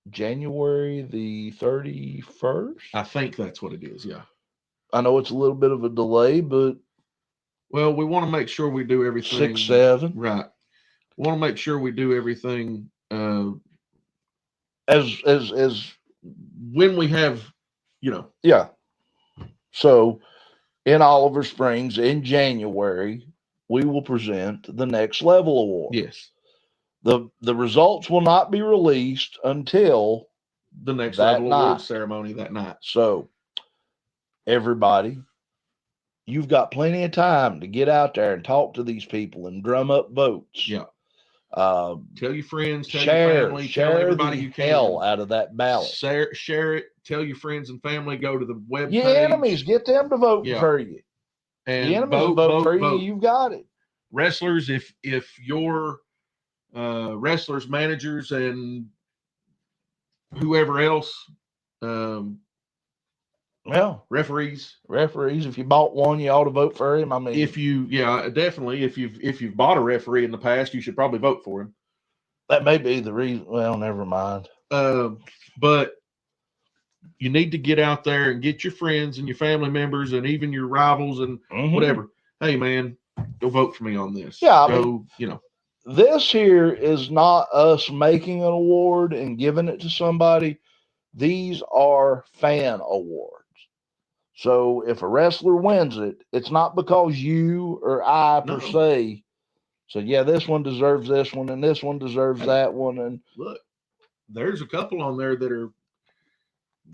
January the 31st. I think that's what it is. Yeah. I know it's a little bit of a delay, but well, we want to make sure we do everything 6, 7. Right. We want to make sure we do everything as when we have, Yeah. So in Oliver Springs in January, we will present the Next Level Award. Yes. The results will not be released until the Next Level Award ceremony that night. So everybody, you've got plenty of time to get out there and talk to these people and drum up votes. Yeah. Tell your friends, tell your family, share tell everybody you can. Hell out of that ballot. Share it. Tell your friends and family. Go to the webpage. Your enemies, get them to vote for you. And the enemies vote for you. You've got it. Wrestlers, if your wrestlers, managers, and whoever else, referees. If you bought one, you ought to vote for him. I mean, definitely. If you've bought a referee in the past, you should probably vote for him. That may be the reason. Well, never mind. But you need to get out there and get your friends and your family members and even your rivals and whatever. Hey, man, go vote for me on this. Yeah, this here is not us making an award and giving it to somebody. These are fan awards. So if a wrestler wins it, it's not because you or I per se. So this one deserves this one, and this one deserves that one. And look, there's a couple on there that are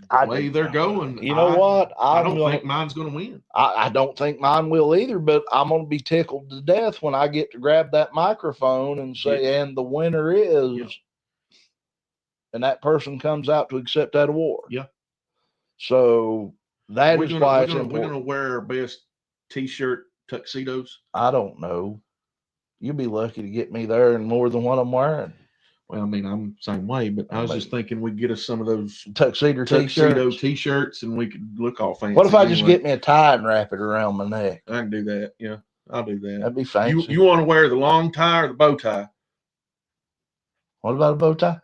the way they're going. You know what? I don't think mine's going to win. I don't think mine will either, but I'm going to be tickled to death when I get to grab that microphone and say, and the winner is, and that person comes out to accept that award. Yeah. So that is why it's important. We're going to wear our best T-shirt tuxedos. I don't know. You'll be lucky to get me there in more than what I'm wearing. Well, I mean, I'm the same way, but I was just thinking we'd get us some of those tuxedo T-shirts and we could look all fancy. What if I just get me a tie and wrap it around my neck? I can do that. Yeah, I'll do that. That'd be fancy. You want to wear the long tie or the bow tie? What about a bow tie?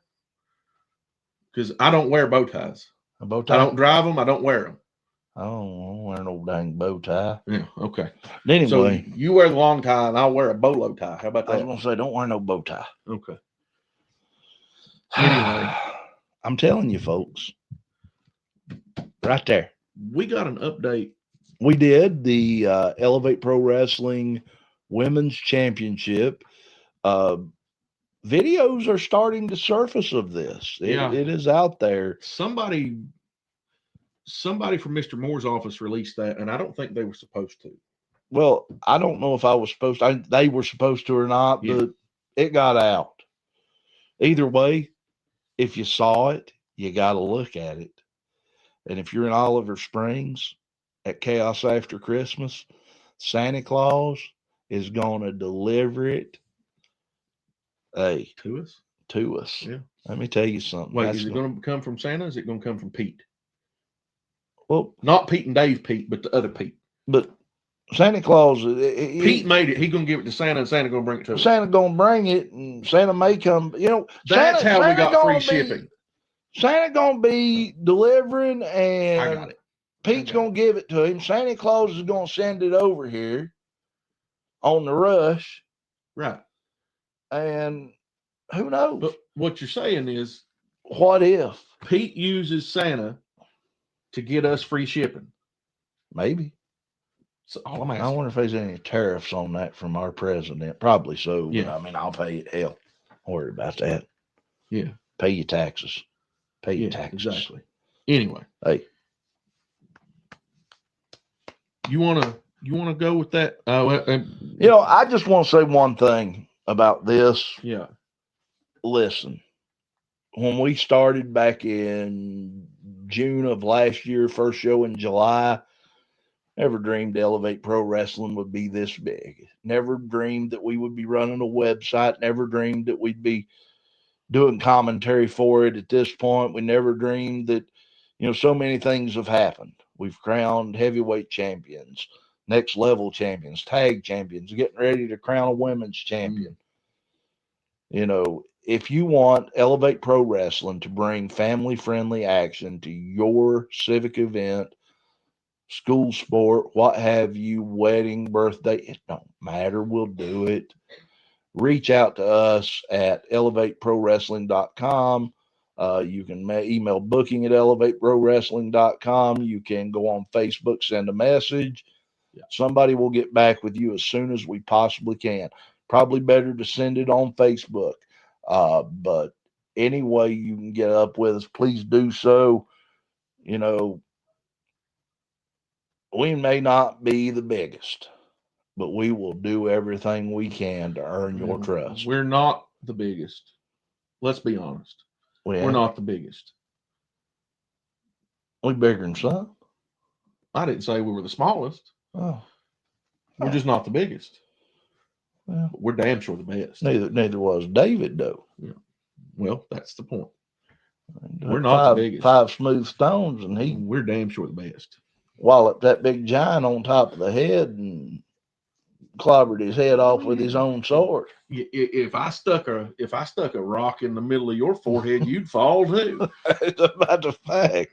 Because I don't wear bow ties. A bow tie? I don't drive them. I don't wear them. I don't wear no dang bow tie. Yeah, okay. Anyway. So you wear the long tie and I'll wear a bolo tie. How about that? I was going to say, don't wear no bow tie. Okay. Anyway. I'm telling you, folks. Right there. We got an update. We did. The Elevate Pro Wrestling Women's Championship. Videos are starting to surface of this. It is out there. Somebody from Mr. Moore's office released that, and I don't think they were supposed to. Well, I don't know if I was supposed to. They were supposed to or not, but it got out. Either way, if you saw it, you got to look at it. And if you're in Oliver Springs at Chaos After Christmas, Santa Claus is going to deliver it. Hey, to us. Yeah. Let me tell you something. Wait, is it going to come from Santa? Or is it going to come from Pete? Well, Not Pete and Dave Pete, but the other Pete. but Santa Claus, Pete made it. He gonna give it to Santa, and Santa gonna bring it to us. Santa gonna bring it, and Santa may come. You know, That's how we got free gonna shipping. Santa gonna be delivering, and I got it. Pete's gonna give it to him. Santa Claus is gonna send it over here on the rush, Right. and who knows? But what you're saying is, What if? Pete uses Santa to get us free shipping? Maybe. So all I'm I asking. wonder if there's any tariffs on that from our president. Probably so. Yeah. I mean, I'll pay it. Hell, don't worry about that. Yeah. Pay your taxes. Pay your taxes. Exactly. Anyway, Hey, you wanna go with that? you know, I just want to say one thing about this. Yeah. Listen, when we started back in June of last year, first show in July, never dreamed Elevate Pro Wrestling would be this big. Never dreamed that we would be running a website. Never dreamed that we'd be doing commentary for it at this point. We never dreamed that, you know, so many things have happened. We've crowned heavyweight champions, next level champions, tag champions, getting ready to crown a women's champion. You know, if you want Elevate Pro Wrestling to bring family-friendly action to your civic event, school sport, what have you, wedding, birthday, it don't matter. We'll do it. Reach out to us at elevateprowrestling.com. You can email booking at elevateprowrestling.com. You can go on Facebook, send a message. Yeah. Somebody will get back with you as soon as we possibly can. Probably better to send it on Facebook. But any way you can get up with us, please do so. You know, we may not be the biggest, but we will do everything we can to earn your trust. We're not the biggest. Let's be honest. We're not the biggest. We bigger than some. I didn't say we were the smallest. Oh, We're just not the biggest. well, But we're damn sure the best. neither was David though. Yeah. Well, that's the point. And, We're not the biggest. 5 smooth stones, and he We're damn sure the best. walloped that big giant on top of the head and clobbered his head off with his own sword. If I stuck a rock in the middle of your forehead, you'd fall too. It's about the fact.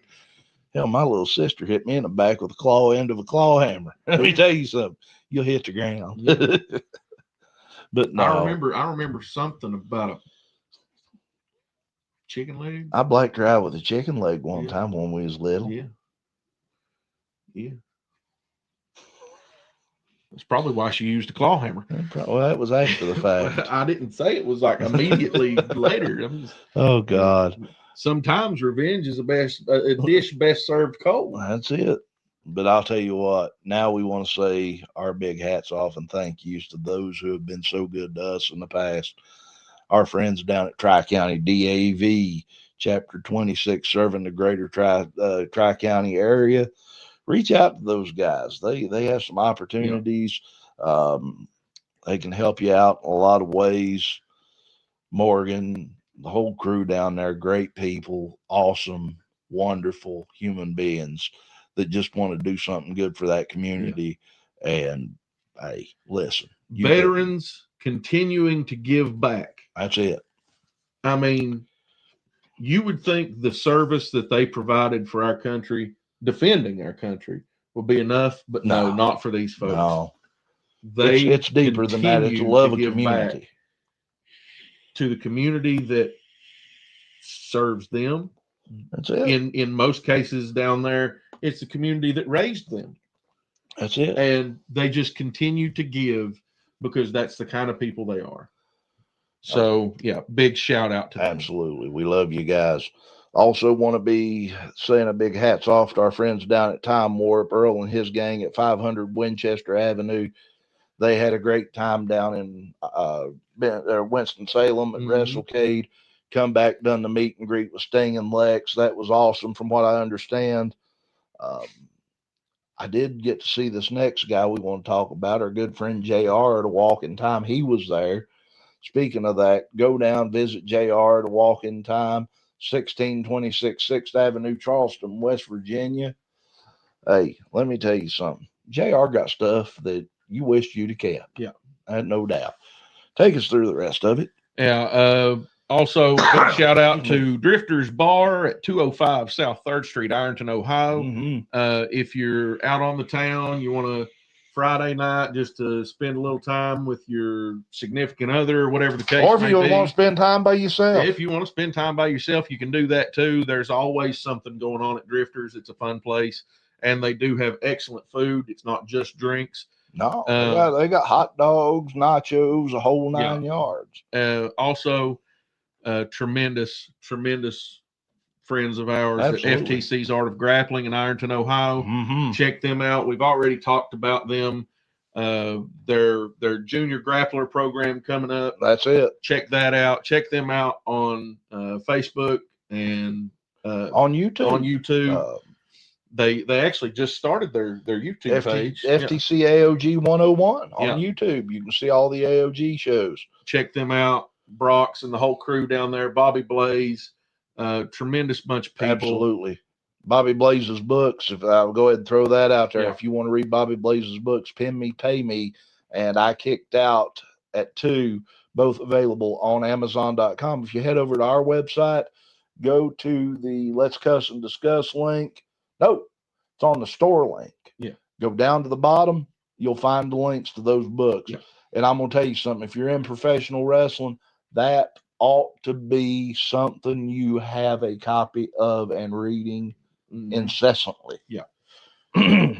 Hell, my little sister hit me in the back with the claw end of a claw hammer. Let me tell you something. You'll hit the ground. Yeah. But no, I remember something about a chicken leg. I blacked her out with a chicken leg one Yeah. time when we was little. Yeah. Yeah. That's probably why she used a claw hammer. Well, that was after the fact. I didn't say it was like immediately later. Oh God. Sometimes revenge is a dish best served cold. That's it. But I'll tell you what, now we want to say our big hats off and thank yous to those who have been so good to us in the past. Our friends down at Tri-County DAV, Chapter 26, serving the greater Tri-County area. Reach out to those guys. They have some opportunities. They can help you out in a lot of ways. Morgan, the whole crew down there, great people, awesome, wonderful human beings that just want to do something good for that community. Yeah. And hey, listen, veterans continuing to give back. That's it. I mean, you would think the service that they provided for our country, defending our country, will be enough, but no, not for these folks. No, it's deeper than that. It's a love of community. To the community that serves them. That's it. In most cases down there, it's the community that raised them. That's it. And they just continue to give because that's the kind of people they are. So, yeah, big shout out to them. Absolutely. We love you guys. Also want to be saying a big hats off to our friends down at Time Warp, Earl and his gang at 500 Winchester Avenue. They had a great time down in Winston-Salem at WrestleCade. Come back, done the meet and greet with Sting and Lex. That was awesome from what I understand. I did get to see this next guy we want to talk about, our good friend JR at A Walk in Time. He was there. Speaking of that, go down, visit JR at A Walk in Time, 1626 6th Avenue, Charleston, West Virginia. Hey, let me tell you something. JR got stuff that you wished you'd have kept. Yeah. I had no doubt. Take us through the rest of it. Yeah. Also, big shout out to Drifter's Bar at 205 South 3rd Street, Ironton, Ohio. Mhm. If you're out on the town, you want to Friday night just to spend a little time with your significant other or whatever the case Or if may you be. want to spend time by yourself. If you want to spend time by yourself, you can do that too. There's always something going on at Drifters. It's a fun place, and they do have excellent food. It's not just drinks. No, they got hot dogs, nachos, a whole 9 yards. Also, tremendous friends of ours Absolutely. at FTC's Art of Grappling in Ironton, Ohio. Mhm. Check them out. We've already talked about them. Their junior grappler program coming up. That's it. Check that out. Check them out on Facebook and On YouTube. On YouTube. They actually just started their YouTube page. FTC AOG 101 on YouTube. You can see all the AOG shows. Check them out. Brock's and the whole crew down there. Bobby Blaze, tremendous bunch of people. Absolutely. Bobby Blaze's books. If I'll go ahead and throw that out there. Yeah. If you want to read Bobby Blaze's books, Pin Me, Pay Me, and I Kicked Out at 2, both available on Amazon.com. If you head over to our website, go to the Let's Cussin Discuss link. No, it's on the store link. Yeah. Go down to the bottom. You'll find the links to those books. Yeah. And I'm going to tell you something. If you're in professional wrestling, that ought to be something you have a copy of and reading incessantly. Yeah.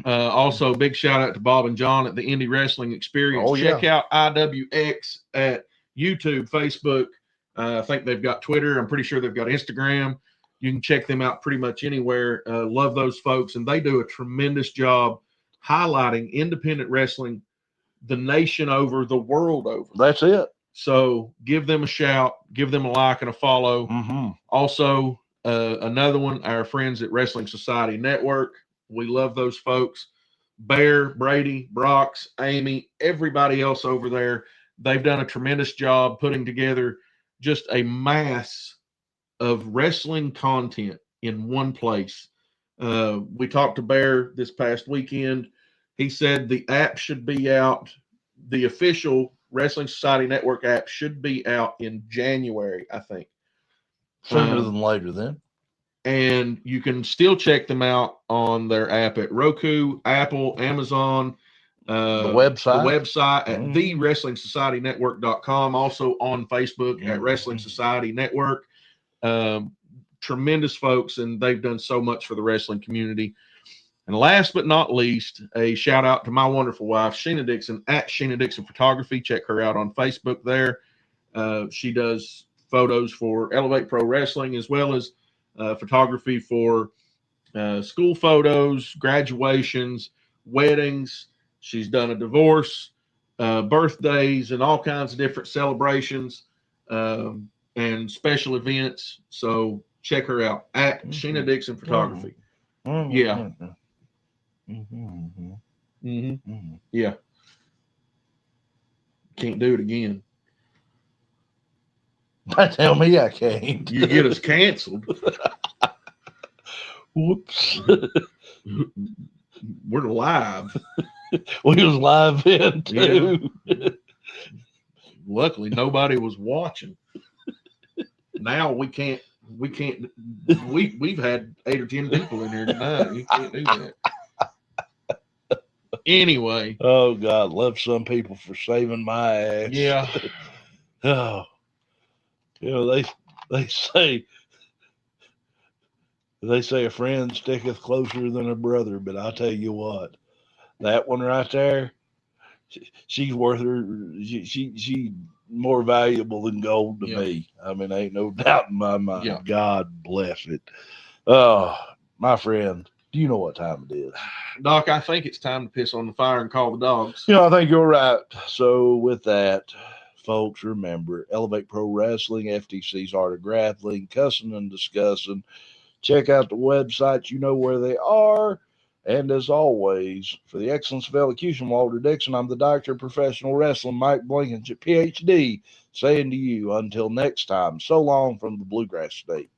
Also, big shout out to Bob and John at the Indie Wrestling Experience. Oh, yeah. Check out IWX at YouTube, Facebook. I think they've got Twitter. I'm pretty sure they've got Instagram. You can check them out pretty much anywhere. Love those folks, and they do a tremendous job highlighting independent wrestling the nation over, the world over. That's it. So give them a shout, give them a like and a follow. Mm-hmm. Also, another one, our friends at Wrestling Society Network. We love those folks. Bear, Brady, Brox, Amy, everybody else over there. They've done a tremendous job putting together just a mass of wrestling content in one place. We talked to Bear this past weekend. He said the app should be out. The official Wrestling Society Network app should be out in January, I think. Sooner than later then. And you can still check them out on their app at Roku, Apple, Amazon, the website at thewrestlingsocietynetwork.com. Also on Facebook at Wrestling Society Network. Tremendous folks, and they've done so much for the wrestling community. And last but not least, a shout out to my wonderful wife, Sheena Dixon, at Sheena Dixon Photography. Check her out on Facebook there. She does photos for Elevate Pro Wrestling as well as photography for school photos, graduations, weddings. She's done a divorce, birthdays, and all kinds of different celebrations and special events. So check her out at Sheena Dixon Photography. Yeah. Yeah. Can't do it again. Tell me I can't. You get us canceled. Whoops. We're live. We was live then too. Yeah. Luckily, nobody was watching. Now we can't. We've had 8 or 10 people in here tonight. You can't do that. Anyway. Oh God, love some people for saving my ass. Yeah. Oh. You know, they say a friend sticketh closer than a brother, but I'll tell you what, that one right there, she's worth her. She more valuable than gold to me. I mean, ain't no doubt in my mind. Yeah. God bless it. Oh, my friend, do you know what time it is? Doc, I think it's time to piss on the fire and call the dogs. You know, I think you're right. So with that, folks, remember, Elevate Pro Wrestling, FTC's Art of Grappling, Cussin and Discussin. Check out the websites. You know where they are. And as always, for the excellence of elocution, Walter Dixon, I'm the Doctor of Professional Wrestling, Mike Blankenship, PhD, saying to you, until next time, so long from the Bluegrass State.